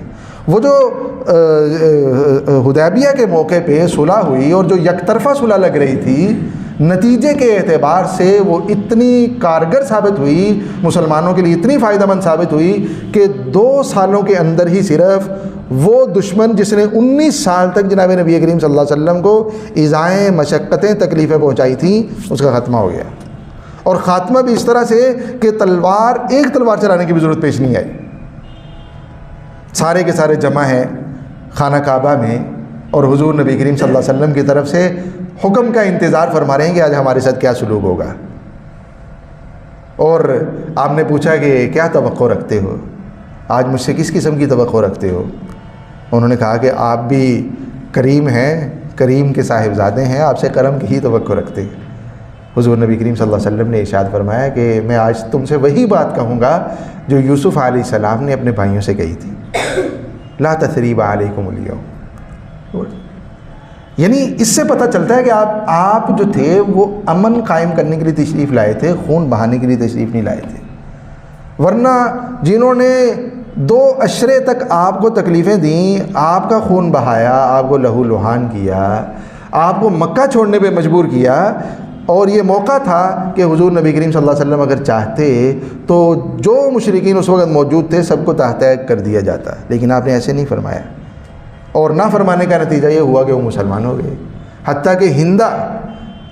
Speaker 1: وہ جو حدیبیہ کے موقع پہ صلح ہوئی اور جو یک طرفہ صلح لگ رہی تھی، نتیجے کے اعتبار سے وہ اتنی کارگر ثابت ہوئی، مسلمانوں کے لیے اتنی فائدہ مند ثابت ہوئی کہ 2 سالوں کے اندر ہی صرف وہ دشمن جس نے 19 سال تک جناب نبی کریم صلی اللہ علیہ وسلم کو ایذائیں، مشقتیں، تکلیفیں پہنچائی تھیں، اس کا خاتمہ ہو گیا۔ اور خاتمہ بھی اس طرح سے کہ ایک تلوار چلانے کی بھی ضرورت پیش نہیں آئی، سارے کے سارے جمع ہیں خانہ کعبہ میں، اور حضور نبی کریم صلی اللہ علیہ وسلم کی طرف سے حکم کا انتظار فرما رہے ہیں کہ آج ہمارے ساتھ کیا سلوک ہوگا۔ اور آپ نے پوچھا کہ کیا توقع رکھتے ہو، آج مجھ سے کس قسم کی توقع رکھتے ہو؟ انہوں نے کہا کہ آپ بھی کریم ہیں، کریم کے صاحبزادے ہیں، آپ سے کرم کی ہی توقع رکھتے ہیں۔ حضور نبی کریم صلی اللہ علیہ وسلم نے ارشاد فرمایا کہ میں آج تم سے وہی بات کہوں گا جو یوسف علیہ السلام نے اپنے بھائیوں سے کہی تھی، لا تثریب علیکم اليوم۔ یعنی اس سے پتہ چلتا ہے کہ آپ جو تھے وہ امن قائم کرنے کے لیے تشریف لائے تھے، خون بہانے کے لیے تشریف نہیں لائے تھے۔ ورنہ جنہوں نے 2 عشرے تک آپ کو تکلیفیں دیں، آپ کا خون بہایا، آپ کو لہو لہان کیا، آپ کو مکہ چھوڑنے پہ مجبور کیا، اور یہ موقع تھا کہ حضور نبی کریم صلی اللہ علیہ وسلم اگر چاہتے تو جو مشرکین اس وقت موجود تھے سب کو تحت کر دیا جاتا، لیکن آپ نے ایسے نہیں فرمایا، اور نہ فرمانے کا نتیجہ یہ ہوا کہ وہ مسلمان ہو گئے۔ حتیٰ کہ ہندہ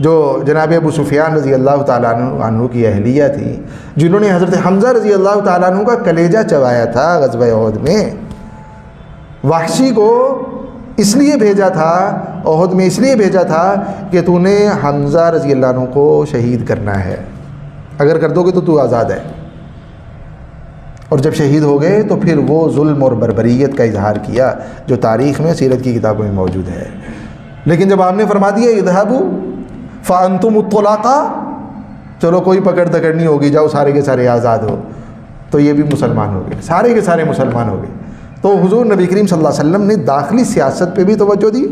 Speaker 1: جو جناب ابو سفیان رضی اللہ تعالیٰ عنہ کی اہلیہ تھی، جنہوں نے حضرت حمزہ رضی اللہ تعالیٰ عنہ کا کلیجہ چبایا تھا غزوہ احد میں، وحشی کو اس لیے بھیجا تھا، احد میں اس لیے بھیجا تھا کہ تو نے حمزہ رضی اللہ عنہ کو شہید کرنا ہے، اگر کر دو گے تو آزاد ہے۔ اور جب شہید ہو گئے تو پھر وہ ظلم اور بربریت کا اظہار کیا جو تاریخ میں، سیرت کی کتابوں میں موجود ہے۔ لیکن جب آپ نے فرما دیا اذهبوا فانتم الطلقاء، چلو کوئی پکڑ دکڑ نہیں ہوگی، جاؤ سارے کے سارے آزاد ہو، تو یہ بھی مسلمان ہو گئے، سارے کے سارے مسلمان ہو گئے۔ تو حضور نبی کریم صلی اللہ علیہ وسلم نے داخلی سیاست پہ بھی توجہ دی،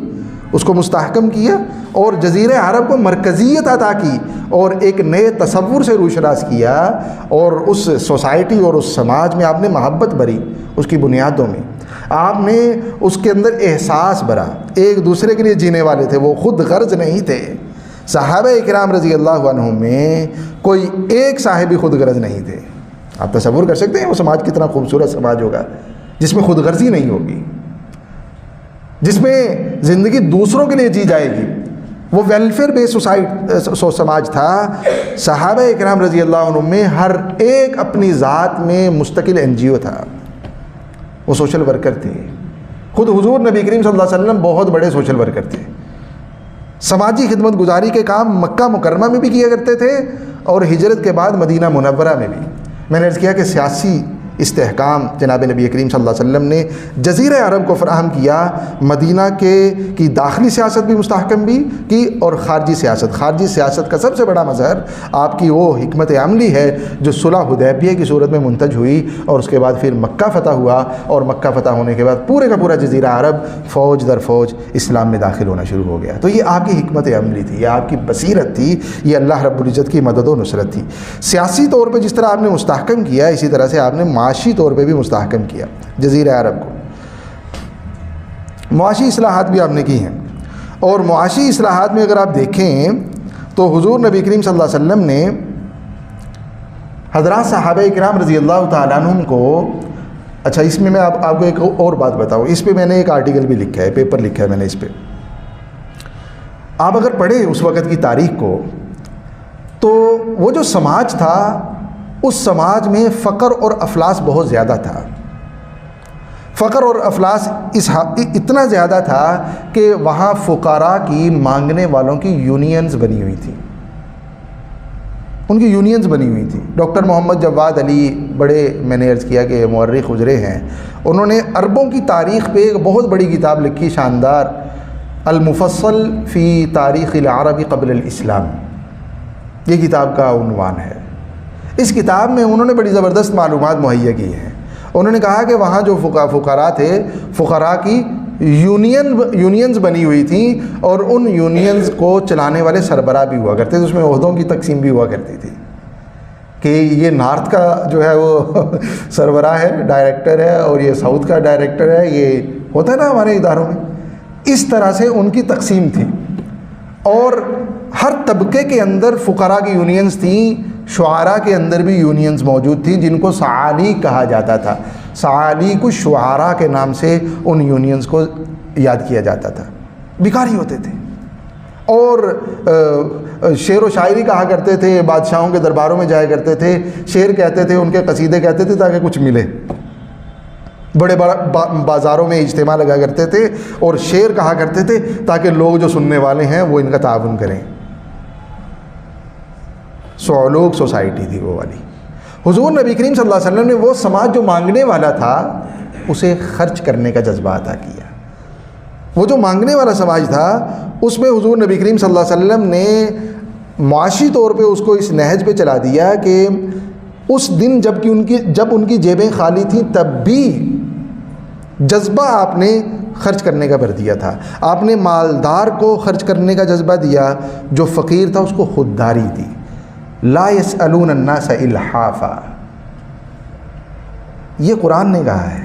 Speaker 1: اس کو مستحکم کیا، اور جزیرہ عرب کو مرکزیت عطا کی، اور ایک نئے تصور سے روشناس کیا، اور اس سوسائٹی اور اس سماج میں آپ نے محبت بھری، اس کی بنیادوں میں آپ نے اس کے اندر احساس بھرا، ایک دوسرے کے لیے جینے والے تھے، وہ خود غرض نہیں تھے۔ صحابہ اکرام رضی اللہ عنہم میں کوئی ایک صاحب خود غرض نہیں تھے۔ آپ تصور کر سکتے ہیں وہ سماج کتنا خوبصورت سماج ہوگا جس میں خود غرضی نہیں ہوگی، جس میں زندگی دوسروں کے لیے جی جائے گی۔ وہ ویلفیئر بیس سماج تھا۔ صحابہ اکرام رضی اللہ عنہ میں ہر ایک اپنی ذات میں مستقل NGO تھا، وہ سوشل ورکر تھے۔ خود حضور نبی کریم صلی اللہ علیہ وسلم بہت بڑے سوشل ورکر تھے، سماجی خدمت گزاری کے کام مکہ مکرمہ میں بھی کیا کرتے تھے، اور ہجرت کے بعد مدینہ منورہ میں بھی۔ میں نے عرض کیا کہ سیاسی استحکام جناب نبی کریم صلی اللہ علیہ وسلم نے جزیرہ عرب کو فراہم کیا، مدینہ کی داخلی سیاست بھی مستحکم بھی کی، اور خارجی سیاست کا سب سے بڑا مظہر آپ کی وہ حکمت عملی ہے جو صلح حدیبیہ کی صورت میں منتج ہوئی، اور اس کے بعد پھر مکہ فتح ہوا، اور مکہ فتح ہونے کے بعد پورے کا پورا جزیرہ عرب فوج در فوج اسلام میں داخل ہونا شروع ہو گیا۔ تو یہ آپ کی حکمت عملی تھی، یہ آپ کی بصیرت تھی، یہ اللہ رب العزت کی مدد و نصرت تھی۔ سیاسی طور پہ جس طرح آپ نے مستحکم کیا، اسی طرح سے آپ نے معاشی طور پہ بھی مستحکم کیا جزیرہ عرب کو۔ معاشی اصلاحات بھی آپ نے کی ہیں، اور معاشی اصلاحات میں اگر آپ دیکھیں تو حضور نبی کریم صلی اللہ علیہ وسلم نے حضرات صحابہ کرام رضی اللہ تعالیٰ عنہم کو، اچھا اس میں آپ کو ایک اور بات بتاؤں، اس پہ میں نے ایک آرٹیکل بھی لکھا ہے، پیپر لکھا ہے میں نے اس پہ۔ آپ اگر پڑھیں اس وقت کی تاریخ کو تو وہ جو سماج تھا، اس سماج میں فقر اور افلاس بہت زیادہ تھا۔ فقر اور افلاس اتنا زیادہ تھا کہ وہاں فقراء کی مانگنے والوں کی یونینز بنی ہوئی تھیں، ان کی یونینز بنی ہوئی تھی۔ ڈاکٹر محمد جواد علی، بڑے میں نے عرض کیا کہ مورخ گزرے ہیں، انہوں نے عربوں کی تاریخ پہ ایک بہت بڑی کتاب لکھی، شاندار، المفصل فی تاریخ العرب قبل الاسلام، یہ کتاب کا عنوان ہے۔ اس کتاب میں انہوں نے بڑی زبردست معلومات مہیا کی ہیں۔ انہوں نے کہا کہ وہاں جو فقراء تھے، فقراء کی یونینز بنی ہوئی تھیں، اور ان یونینز کو چلانے والے سربراہ بھی ہوا کرتے تھے، اس میں عہدوں کی تقسیم بھی ہوا کرتی تھی کہ یہ نارتھ کا جو ہے وہ سربراہ ہے، ڈائریکٹر ہے، اور یہ ساؤتھ کا ڈائریکٹر ہے، یہ ہوتا ہے نا ہمارے اداروں میں، اس طرح سے ان کی تقسیم تھی۔ اور ہر طبقے کے اندر فقراء کی یونینز تھیں، شعراء کے اندر بھی یونینز موجود تھیں جن کو سعالیق کہا جاتا تھا۔ سعالیق الشعراء کے نام سے ان یونینز کو یاد کیا جاتا تھا۔ بھکاری ہوتے تھے اور شعر و شاعری کہا کرتے تھے، بادشاہوں کے درباروں میں جایا کرتے تھے، شعر کہتے تھے، ان کے قصیدے کہتے تھے تاکہ کچھ ملے۔ بڑے بازاروں میں اجتماع لگا کرتے تھے اور شعر کہا کرتے تھے تاکہ لوگ جو سننے والے ہیں وہ ان کا تعاون کریں۔ سعلوق سوسائٹی تھی وہ والی۔ حضور نبی کریم صلی اللہ علیہ وسلم نے وہ سماج جو مانگنے والا تھا اسے خرچ کرنے کا جذبہ عطا کیا۔ وہ جو مانگنے والا سماج تھا اس میں حضور نبی کریم صلی اللہ علیہ وسلم نے معاشی طور پہ اس کو اس نہج پہ چلا دیا کہ اس دن جب ان کی جیبیں خالی تھیں تب بھی جذبہ آپ نے خرچ کرنے کا بھر دیا تھا۔ آپ نے مالدار کو خرچ کرنے کا جذبہ دیا، جو فقیر تھا اس کو خودداری دی۔ لا يسألون الناس الحافا، یہ قرآن نے کہا ہے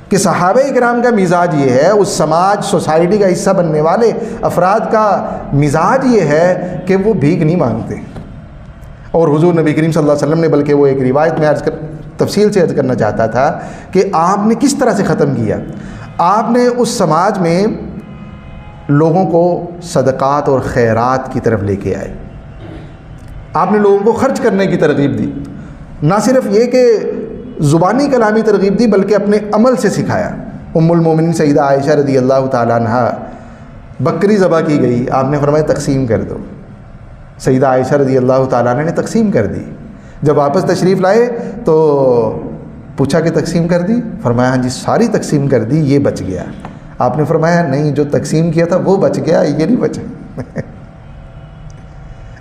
Speaker 1: کہ صحابہ اکرام کا مزاج یہ ہے، اس سماج سوسائٹی کا حصہ بننے والے افراد کا مزاج یہ ہے کہ وہ بھیک نہیں مانگتے۔ اور حضور نبی کریم صلی اللہ علیہ وسلم نے، بلکہ وہ ایک روایت میں تفصیل سے عرض کرنا چاہتا تھا کہ آپ نے کس طرح سے ختم کیا۔ آپ نے اس سماج میں لوگوں کو صدقات اور خیرات کی طرف لے کے آئے، آپ نے لوگوں کو خرچ کرنے کی ترغیب دی۔ نہ صرف یہ کہ زبانی کلامی ترغیب دی بلکہ اپنے عمل سے سکھایا۔ ام المومنین سیدہ عائشہ رضی اللہ تعالیٰ عنہ، بکری ذبح کی گئی، آپ نے فرمایا تقسیم کر دو۔ سیدہ عائشہ رضی اللہ تعالیٰ عنہ نے تقسیم کر دی۔ جب واپس تشریف لائے تو پوچھا کہ تقسیم کر دی؟ فرمایا ہاں جی ساری تقسیم کر دی، یہ بچ گیا۔ آپ نے فرمایا نہیں، جو تقسیم کیا تھا وہ بچ گیا، یہ نہیں بچا۔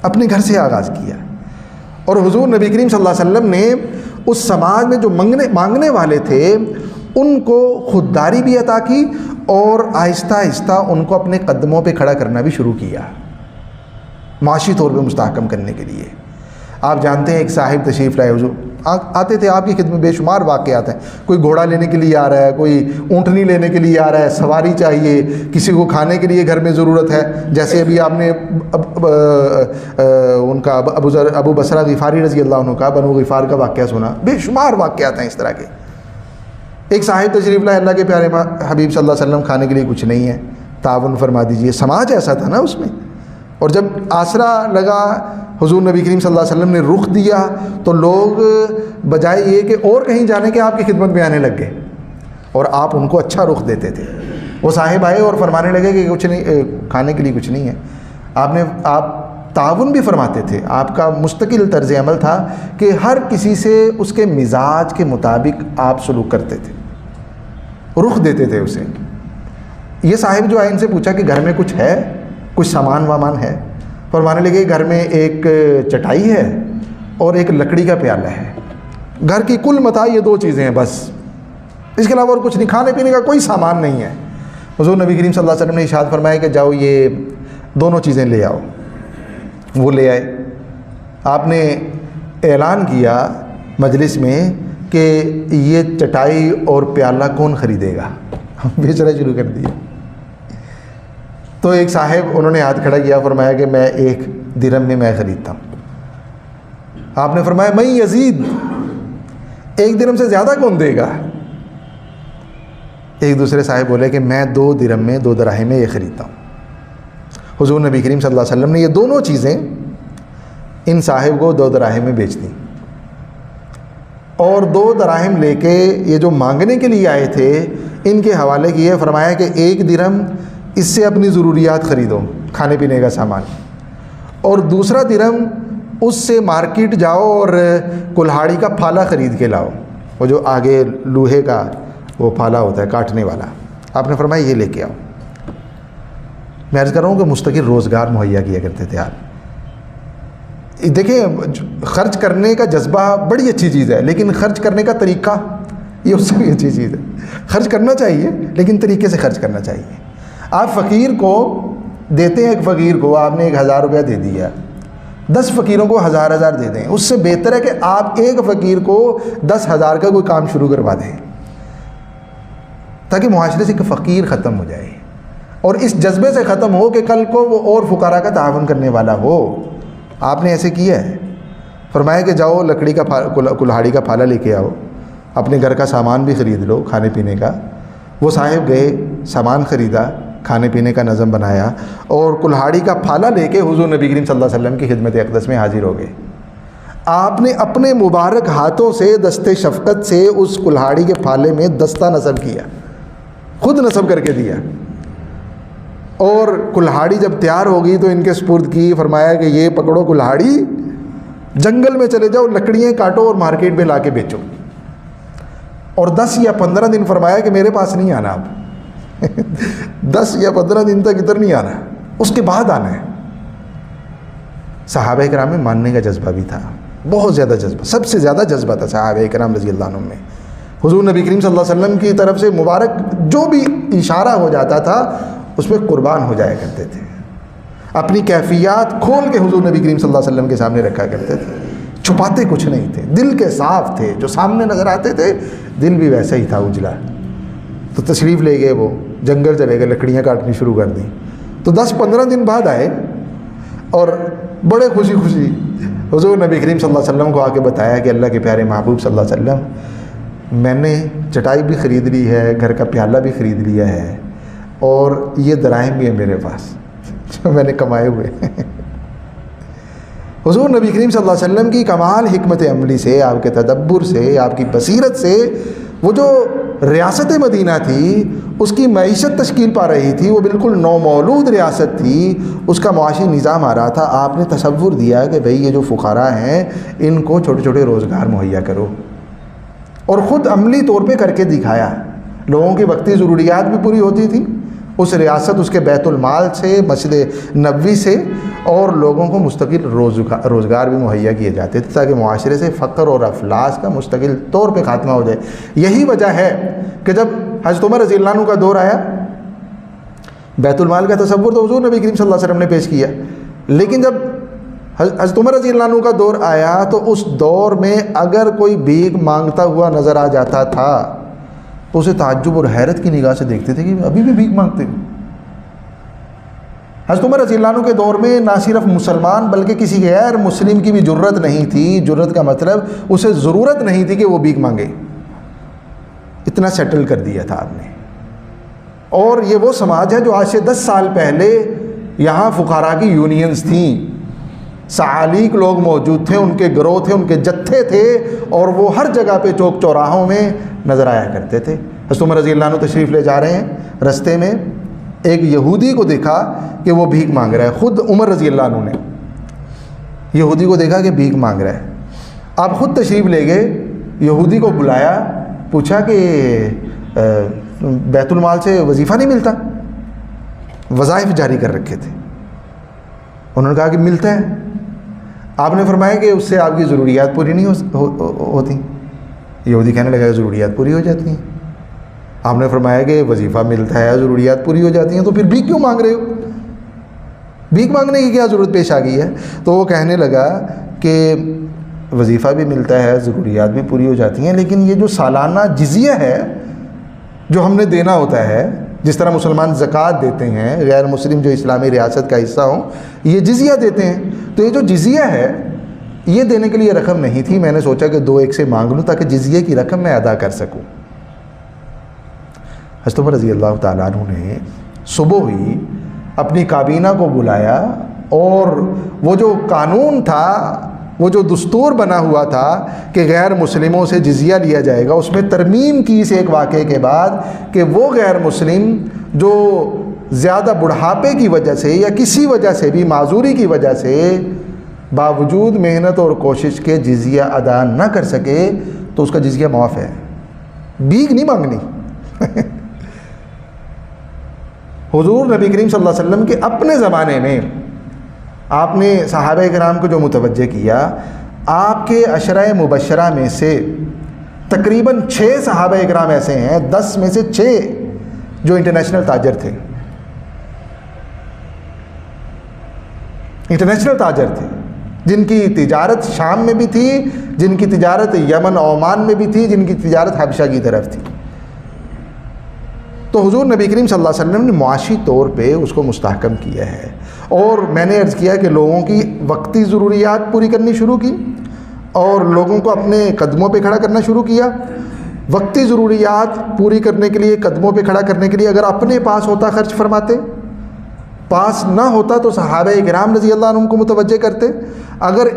Speaker 1: اپنے گھر سے آغاز کیا۔ اور حضور نبی کریم صلی اللہ علیہ وسلم نے اس سماج میں جو مانگنے والے تھے ان کو خودداری بھی عطا کی، اور آہستہ آہستہ ان کو اپنے قدموں پہ کھڑا کرنا بھی شروع کیا، معاشی طور پہ مستحکم کرنے کے لیے۔ آپ جانتے ہیں ایک صاحب تشریف لائے، حضور آتے تھے آپ کی خدمت، بے شمار واقعات ہیں، کوئی گھوڑا لینے کے لیے آ رہا ہے، کوئی اونٹنی لینے کے لیے آ رہا ہے، سواری چاہیے، کسی کو کھانے کے لیے گھر میں ضرورت ہے، جیسے ابھی آپ نے ان کا ابو بصرہ غفاری رضی اللہ عنہ کا، بنو غفار کا واقعہ سنا، بے شمار واقعات ہیں اس طرح کے۔ ایک صاحب تشریف لائے، اللہ کے پیارے حبیب صلی اللہ علیہ وسلم، کھانے کے لیے کچھ نہیں ہے، تعاون فرما دیجئے۔ سماج ایسا تھا نا اس میں، اور جب آسرا لگا، حضور نبی کریم صلی اللہ علیہ وسلم نے رخ دیا تو لوگ بجائے یہ کہ اور کہیں جانے کے آپ کی خدمت میں آنے لگ گئے، اور آپ ان کو اچھا رخ دیتے تھے۔ وہ صاحب آئے اور فرمانے لگے کہ کچھ نہیں، کھانے کے لیے کچھ نہیں ہے۔ آپ تعاون بھی فرماتے تھے، آپ کا مستقل طرز عمل تھا کہ ہر کسی سے اس کے مزاج کے مطابق آپ سلوک کرتے تھے، رخ دیتے تھے اسے۔ یہ صاحب جو آئے ان سے پوچھا کہ گھر میں کچھ ہے، کچھ سامان وامان ہے؟ فرمانے لگے گھر میں ایک چٹائی ہے اور ایک لکڑی کا پیالہ ہے، گھر کی کل متاع یہ دو چیزیں ہیں بس، اس کے علاوہ اور کچھ نہیں، کھانے پینے کا کوئی سامان نہیں ہے۔ حضور نبی کریم صلی اللہ علیہ وسلم نے ارشاد فرمایا کہ جاؤ یہ دونوں چیزیں لے آؤ۔ وہ لے آئے۔ آپ نے اعلان کیا مجلس میں کہ یہ چٹائی اور پیالہ کون خریدے گا، بیچنا شروع کر دیا۔ تو ایک صاحب انہوں نے ہاتھ کھڑا کیا، فرمایا کہ میں 1 درہم میں میں خریدتا ہوں۔ آپ نے فرمایا میں یزید، 1 درہم سے زیادہ کون دے گا؟ ایک دوسرے صاحب بولے کہ میں 2 درہم میں 2 دراہم میں یہ خریدتا ہوں۔ حضور نبی کریم صلی اللہ علیہ وسلم نے یہ دونوں چیزیں ان صاحب کو 2 دراہم میں بیچ دیں، اور 2 دراہم لے کے یہ جو مانگنے کے لیے آئے تھے ان کے حوالے کیے. فرمایا کہ 1 درہم اس سے اپنی ضروریات خریدو، کھانے پینے کا سامان، اور دوسرا درہم اس سے مارکیٹ جاؤ اور کلہاڑی کا پھالا خرید کے لاؤ، وہ جو آگے لوہے کا وہ پھالا ہوتا ہے کاٹنے والا. آپ نے فرمایا یہ لے کے آؤ. میں عرض کر رہا ہوں کہ مستقل روزگار مہیا کیا کرتے تھے آپ. دیکھیں خرچ کرنے کا جذبہ بڑی اچھی چیز ہے، لیکن خرچ کرنے کا طریقہ یہ اس سے بھی اچھی چیز ہے. خرچ کرنا چاہیے لیکن طریقے سے خرچ کرنا چاہیے. آپ فقیر کو دیتے ہیں، ایک فقیر کو آپ نے 1000 روپیہ دے دیا، 10 فقیروں کو 1000 دے دیں. اس سے بہتر ہے کہ آپ ایک فقیر کو 10,000 کا کوئی کام شروع کروا دیں، تاکہ معاشرے سے کہ فقیر ختم ہو جائے اور اس جذبے سے ختم ہو کہ کل کو وہ اور فقراء کا تعاون کرنے والا ہو. آپ نے ایسے کیا ہے. فرمایا کہ جاؤ لکڑی کا کلہاڑی کا پھالا لے کے آؤ، اپنے گھر کا سامان بھی خرید لو کھانے پینے کا. وہ صاحب گئے، سامان خریدا، کھانے پینے کا نظم بنایا، اور کلہاڑی کا پھالا لے کے حضور نبی کریم صلی اللہ علیہ وسلم کی خدمت اقدس میں حاضر ہو گئے. آپ نے اپنے مبارک ہاتھوں سے دست شفقت سے اس کلہاڑی کے پھالے میں دستہ نصب کیا، خود نصب کر کے دیا. اور کلہاڑی جب تیار ہو گئی تو ان کے سپرد کی. فرمایا کہ یہ پکڑو کلہاڑی، جنگل میں چلے جاؤ، لکڑیاں کاٹو اور مارکیٹ میں لا کے بیچو. اور 10 یا 15 دن فرمایا کہ میرے پاس نہیں آنا آپ 10 یا 15 دن تک ادھر نہیں آنا، اس کے بعد آنا ہے. صحابہ کرام میں ماننے کا جذبہ بھی تھا، بہت زیادہ جذبہ، سب سے زیادہ جذبہ تھا صحابہ کرام رضی اللہ عنہم میں. حضور نبی کریم صلی اللہ علیہ وسلم کی طرف سے مبارک جو بھی اشارہ ہو جاتا تھا اس پہ قربان ہو جایا کرتے تھے. اپنی کیفیات کھول کے حضور نبی کریم صلی اللہ علیہ وسلم کے سامنے رکھا کرتے تھے، چھپاتے کچھ نہیں تھے، دل کے صاف تھے. جو سامنے نظر آتے تھے دل بھی ویسا ہی تھا اجلا. تو تشریف لے گئے، وہ جنگل چلے گئے، لکڑیاں کاٹنی شروع کر دیں. تو 10-15 دن بعد آئے اور بڑے خوشی خوشی حضور نبی کریم صلی اللہ علیہ وسلم کو آ کے بتایا کہ اللہ کے پیارے محبوب صلی اللہ علیہ وسلم، میں نے چٹائی بھی خرید لی ہے، گھر کا پیالہ بھی خرید لیا ہے، اور یہ دراہم بھی ہے میرے پاس جو میں نے کمائے ہوئے. حضور نبی کریم صلی اللہ علیہ وسلم کی کمال حکمت عملی سے، آپ کے تدبر سے، آپ کی بصیرت سے، وہ جو ریاست مدینہ تھی اس کی معیشت تشکیل پا رہی تھی، وہ بالکل نومولود ریاست تھی، اس کا معاشی نظام آ رہا تھا. آپ نے تصور دیا کہ بھئی یہ جو فقراء ہیں ان کو چھوٹے چھوٹے روزگار مہیا کرو، اور خود عملی طور پہ کر کے دکھایا. لوگوں کی وقتی ضروریات بھی پوری ہوتی تھی اس ریاست، اس کے بیت المال سے، مسجد نبوی سے، اور لوگوں کو مستقل روزگار بھی مہیا کیے جاتے تھے تاکہ معاشرے سے فقر اور افلاس کا مستقل طور پہ خاتمہ ہو جائے. یہی وجہ ہے کہ جب حضرت عمر رضی اللہ عنہ کا دور آیا، بیت المال کا تصور تو حضور نبی کریم صلی اللہ علیہ وسلم نے پیش کیا، لیکن جب حضرت عمر رضی اللہ عنہ کا دور آیا تو اس دور میں اگر کوئی بھیک مانگتا ہوا نظر آ جاتا تھا تو اسے تعجب اور حیرت کی نگاہ سے دیکھتے تھے کہ ابھی بھی بھیک مانگتے ہیں. حضرت عمر رضی اللہ عنہ کے دور میں نہ صرف مسلمان بلکہ کسی غیر مسلم کی بھی جرت نہیں تھی. جرت کا مطلب اسے ضرورت نہیں تھی کہ وہ بھیک مانگے، اتنا سیٹل کر دیا تھا آپ نے. اور یہ وہ سماج ہے جو آج سے 10 سال پہلے یہاں فقراء کی یونینز تھیں، سعالیق لوگ موجود تھے، ان کے گروہ تھے، ان کے جتھے تھے، اور وہ ہر جگہ پہ چوک چوراہوں میں نظر آیا کرتے تھے. حضرت عمر رضی اللہ عنہ تشریف لے جا رہے ہیں، رستے میں ایک یہودی کو دیکھا کہ وہ بھیک مانگ رہا ہے. خود عمر رضی اللہ عنہ نے یہودی کو دیکھا کہ بھیک مانگ رہا ہے. آپ خود تشریف لے گئے، یہودی کو بلایا، پوچھا کہ بیت المال سے وظیفہ نہیں ملتا؟ وظائف جاری کر رکھے تھے. انہوں نے کہا کہ ملتا ہے. آپ نے فرمایا کہ اس سے آپ کی ضروریات پوری نہیں ہوتی. یہودی کہنے لگا کہ ضروریات پوری ہو جاتی ہیں. آپ نے فرمایا کہ وظیفہ ملتا ہے، ضروریات پوری ہو جاتی ہیں، تو پھر بھیک کیوں مانگ رہے ہو؟ بھیک مانگنے کی کیا ضرورت پیش آ گئی ہے؟ تو وہ کہنے لگا کہ وظیفہ بھی ملتا ہے، ضروریات بھی پوری ہو جاتی ہیں، لیکن یہ جو سالانہ جزیہ ہے جو ہم نے دینا ہوتا ہے، جس طرح مسلمان زکوٰۃ دیتے ہیں، غیر مسلم جو اسلامی ریاست کا حصہ ہوں یہ جزیہ دیتے ہیں، تو یہ جو جزیہ ہے یہ دینے کے لیے رقم نہیں تھی. میں نے سوچا کہ 2-1 سے مانگ لوں تاکہ جزیے کی رقم میں ادا کر سکوں. حضرت عمر رضی اللہ تعالیٰ عنہ نے صبح ہی اپنی کابینہ کو بلایا، اور وہ جو قانون تھا وہ جو دستور بنا ہوا تھا کہ غیر مسلموں سے جزیہ لیا جائے گا، اس میں ترمیم کی اس ایک واقعے کے بعد کہ وہ غیر مسلم جو زیادہ بڑھاپے کی وجہ سے یا کسی وجہ سے بھی معذوری کی وجہ سے باوجود محنت اور کوشش کے جزیہ ادا نہ کر سکے تو اس کا جزیہ معاف ہے، بھیک نہیں مانگنی۔ حضور نبی کریم صلی اللہ علیہ وسلم کے اپنے زمانے میں آپ نے صحابہ کرام کو جو متوجہ کیا، آپ کے عشرہ مبشرہ میں سے تقریباً 6 صحابہ کرام ایسے ہیں، 10 میں سے 6 جو انٹرنیشنل تاجر تھے، انٹرنیشنل تاجر تھے، جن کی تجارت شام میں بھی تھی، جن کی تجارت یمن عمان میں بھی تھی، جن کی تجارت حبشہ کی طرف تھی۔ تو حضور نبی کریم صلی اللہ علیہ وسلم نے معاشی طور پہ اس کو مستحکم کیا ہے، اور میں نے عرض کیا کہ لوگوں کی وقتی ضروریات پوری کرنی شروع کی اور لوگوں کو اپنے قدموں پہ کھڑا کرنا شروع کیا۔ وقتی ضروریات پوری کرنے کے لیے، قدموں پہ کھڑا کرنے کے لیے اگر اپنے پاس ہوتا خرچ فرماتے، پاس نہ ہوتا تو صحابہ کرام رضی اللہ عنہم کو متوجہ کرتے، اگر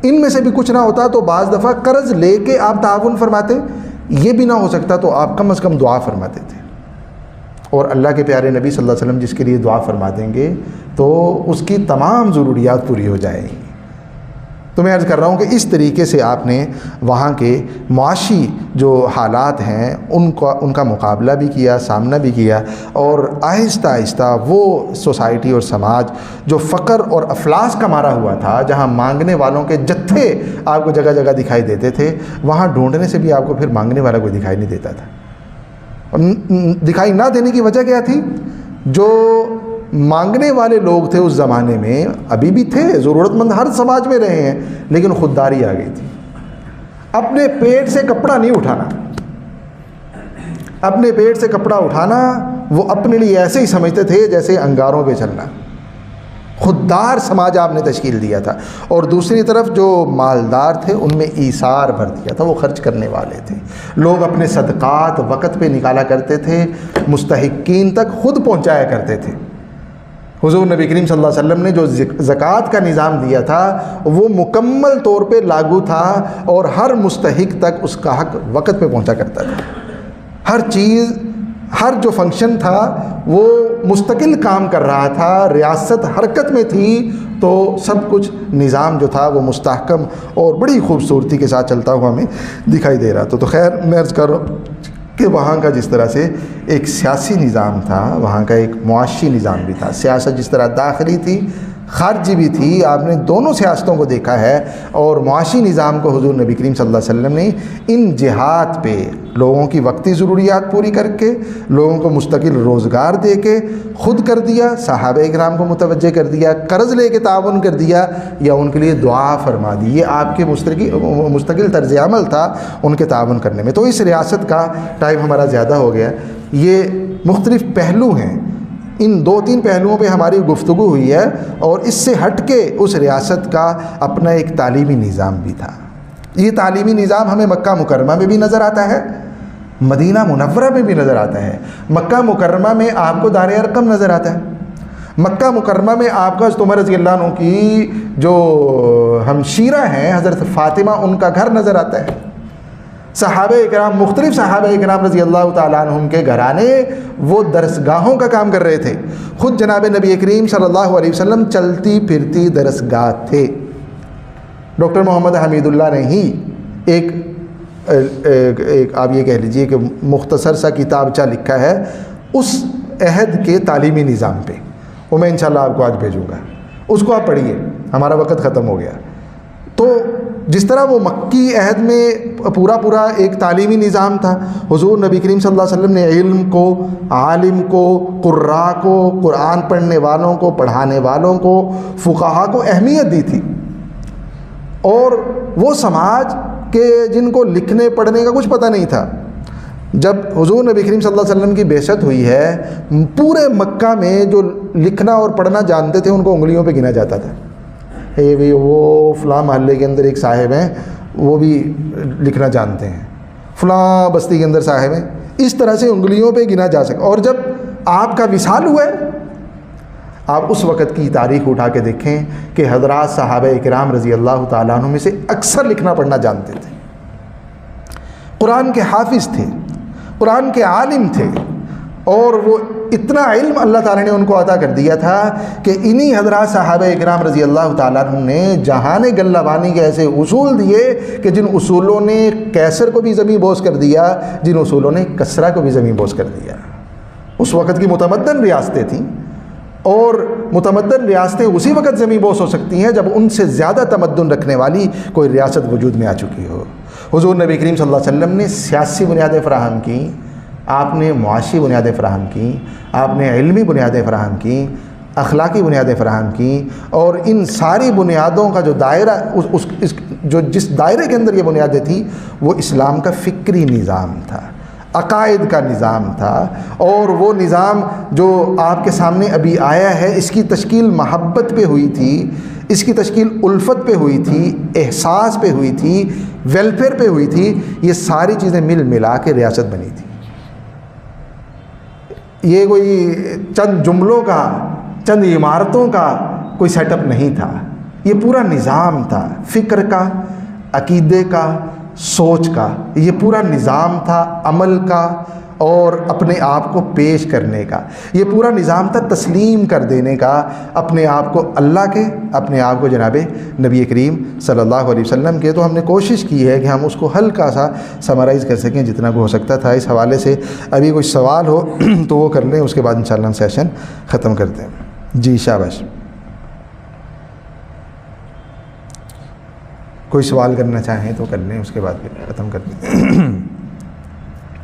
Speaker 1: ان میں سے بھی کچھ نہ ہوتا تو بعض دفعہ قرض لے کے آپ تعاون فرماتے، یہ بھی نہ ہو سکتا تو آپ کم از کم دعا فرماتے تھے۔ اور اللہ کے پیارے نبی صلی اللہ علیہ وسلم جس کے لیے دعا فرما دیں گے تو اس کی تمام ضروریات پوری ہو جائیں گی۔ تو میں عرض کر رہا ہوں کہ اس طریقے سے آپ نے وہاں کے معاشی جو حالات ہیں ان کا مقابلہ بھی کیا، سامنا بھی کیا، اور آہستہ آہستہ وہ سوسائٹی اور سماج جو فقر اور افلاس کا مارا ہوا تھا، جہاں مانگنے والوں کے جتھے آپ کو جگہ جگہ دکھائی دیتے تھے، وہاں ڈھونڈنے سے بھی آپ کو پھر مانگنے والا کوئی دکھائی نہیں دیتا تھا۔ دکھائی نہ دینے کی وجہ کیا تھی؟ جو مانگنے والے لوگ تھے اس زمانے میں، ابھی بھی تھے، ضرورت مند ہر سماج میں رہے ہیں، لیکن خودداری آ گئی تھی۔ اپنے پیٹ سے کپڑا نہیں اٹھانا، اپنے پیٹ سے کپڑا اٹھانا وہ اپنے لیے ایسے ہی سمجھتے تھے جیسے انگاروں پہ چلنا۔ خوددار سماج آپ نے تشکیل دیا تھا، اور دوسری طرف جو مالدار تھے ان میں ایثار بھر دیا تھا، وہ خرچ کرنے والے تھے۔ لوگ اپنے صدقات وقت پہ نکالا کرتے تھے، مستحقین تک خود پہنچایا کرتے تھے۔ حضور نبی کریم صلی اللہ علیہ وسلم نے جو زکوٰۃ کا نظام دیا تھا وہ مکمل طور پہ لاگو تھا، اور ہر مستحق تک اس کا حق وقت پہ پہنچا کرتا تھا۔ ہر چیز، ہر جو فنکشن تھا وہ مستقل کام کر رہا تھا، ریاست حرکت میں تھی، تو سب کچھ نظام جو تھا وہ مستحکم اور بڑی خوبصورتی کے ساتھ چلتا ہوا ہمیں دکھائی دے رہا تھا۔ تو خیر میں عرض کر رہا ہوں کہ وہاں کا جس طرح سے ایک سیاسی نظام تھا، وہاں کا ایک معاشی نظام بھی تھا۔ سیاست جس طرح داخلی تھی، خارجی بھی تھی، آپ نے دونوں سیاستوں کو دیکھا ہے، اور معاشی نظام کو حضور نبی کریم صلی اللہ علیہ وسلم نے ان جہات پہ لوگوں کی وقتی ضروریات پوری کر کے، لوگوں کو مستقل روزگار دے کے خود کر دیا، صحابہ کرام کو متوجہ کر دیا، قرض لے کے تعاون کر دیا، یا ان کے لیے دعا فرما دی۔ یہ آپ کے مستقل طرز عمل تھا ان کے تعاون کرنے میں۔ تو اس ریاست کا ٹائم ہمارا زیادہ ہو گیا، یہ مختلف پہلو ہیں، ان 2-3 پہلوؤں پہ ہماری گفتگو ہوئی ہے، اور اس سے ہٹ کے اس ریاست کا اپنا ایک تعلیمی نظام بھی تھا۔ یہ تعلیمی نظام ہمیں مکہ مکرمہ میں بھی نظر آتا ہے، مدینہ منورہ میں بھی نظر آتا ہے۔ مکہ مکرمہ میں آپ کو دار ارقم نظر آتا ہے، مکہ مکرمہ میں آپ کو حضرت عمر رضی اللہ عنہ کی جو ہمشیرہ ہیں حضرت فاطمہ، ان کا گھر نظر آتا ہے۔ صحابہ کرام، مختلف صحابہ کرام رضی اللہ تعالیٰ عنہم کے گھرانے وہ درسگاہوں کا کام کر رہے تھے۔ خود جناب نبی کریم صلی اللہ علیہ وسلم چلتی پھرتی درسگاہ تھے۔ ڈاکٹر محمد حمید اللہ نے ہی ایک آپ یہ کہہ لیجئے کہ مختصر سا کتابچہ لکھا ہے اس عہد کے تعلیمی نظام پہ، وہ میں انشاءاللہ آپ کو آج بھیجوں گا، اس کو آپ پڑھیے، ہمارا وقت ختم ہو گیا۔ تو جس طرح وہ مکی عہد میں پورا ایک تعلیمی نظام تھا، حضور نبی کریم صلی اللہ علیہ وسلم نے علم کو، عالم کو، قراء کو، قرآن پڑھنے والوں کو، پڑھانے والوں کو، فقہا کو اہمیت دی تھی۔ اور وہ سماج کے جن کو لکھنے پڑھنے کا کچھ پتہ نہیں تھا، جب حضور نبی کریم صلی اللہ علیہ وسلم کی بعثت ہوئی ہے، پورے مکہ میں جو لکھنا اور پڑھنا جانتے تھے ان کو انگلیوں پہ گنا جاتا تھا۔ وہ فلاں محلے کے اندر ایک صاحب ہیں، وہ بھی لکھنا جانتے ہیں، فلاں بستی کے اندر صاحب ہیں، اس طرح سے انگلیوں پہ گنا جا سکتا۔ اور جب آپ کا وصال ہوا ہے، آپ اس وقت کی تاریخ اٹھا کے دیکھیں کہ حضرات صحابہ کرام رضی اللہ تعالیٰ عنہ میں سے اکثر لکھنا پڑھنا جانتے تھے، قرآن کے حافظ تھے، قرآن کے عالم تھے، اور وہ اتنا علم اللہ تعالیٰ نے ان کو عطا کر دیا تھا کہ انہی حضرات صحابہ کرام رضی اللہ تعالیٰ عنہ نے جہان گلہ بانی کے ایسے اصول دیے کہ جن اصولوں نے کیسر کو بھی زمین بوس کر دیا، جن اصولوں نے کسرا کو بھی زمین بوس کر دیا۔ اس وقت کی متمدن ریاستیں تھیں، اور متمدن ریاستیں اسی وقت زمین بوس ہو سکتی ہیں جب ان سے زیادہ تمدن رکھنے والی کوئی ریاست وجود میں آ چکی ہو۔ حضور نبی کریم صلی اللہ علیہ وسلم نے سیاسی بنیادیں فراہم کی، آپ نے معاشی بنیادیں فراہم کی، آپ نے علمی بنیادیں فراہم کی، اخلاقی بنیادیں فراہم کی، اور ان ساری بنیادوں کا جو دائرہ جس دائرے کے اندر یہ بنیادیں تھیں وہ اسلام کا فکری نظام تھا، عقائد کا نظام تھا، اور وہ نظام جو آپ کے سامنے ابھی آیا ہے اس کی تشکیل محبت پہ ہوئی تھی، اس کی تشکیل الفت پہ ہوئی تھی، احساس پہ ہوئی تھی، ویلفیئر پہ ہوئی تھی۔ یہ ساری چیزیں مل ملا کے ریاست بنی تھی۔ یہ کوئی چند جملوں کا، چند عمارتوں کا کوئی سیٹ اپ نہیں تھا، یہ پورا نظام تھا، فکر کا، عقیدے کا، سوچ کا، یہ پورا نظام تھا، عمل کا اور اپنے آپ کو پیش کرنے کا، یہ پورا نظام تھا تسلیم کر دینے کا اپنے آپ کو اللہ کے، اپنے آپ کو جناب نبی کریم صلی اللہ علیہ وسلم کے۔ تو ہم نے کوشش کی ہے کہ ہم اس کو ہلکا سا سمرائز کر سکیں جتنا کو ہو سکتا تھا۔ اس حوالے سے ابھی کوئی سوال ہو تو وہ کر لیں، اس کے بعد انشاءاللہ ہم سیشن ختم کرتے ہیں۔ جی شاباش، کوئی سوال کرنا چاہیں تو کر لیں، اس کے بعد ختم کر دیں۔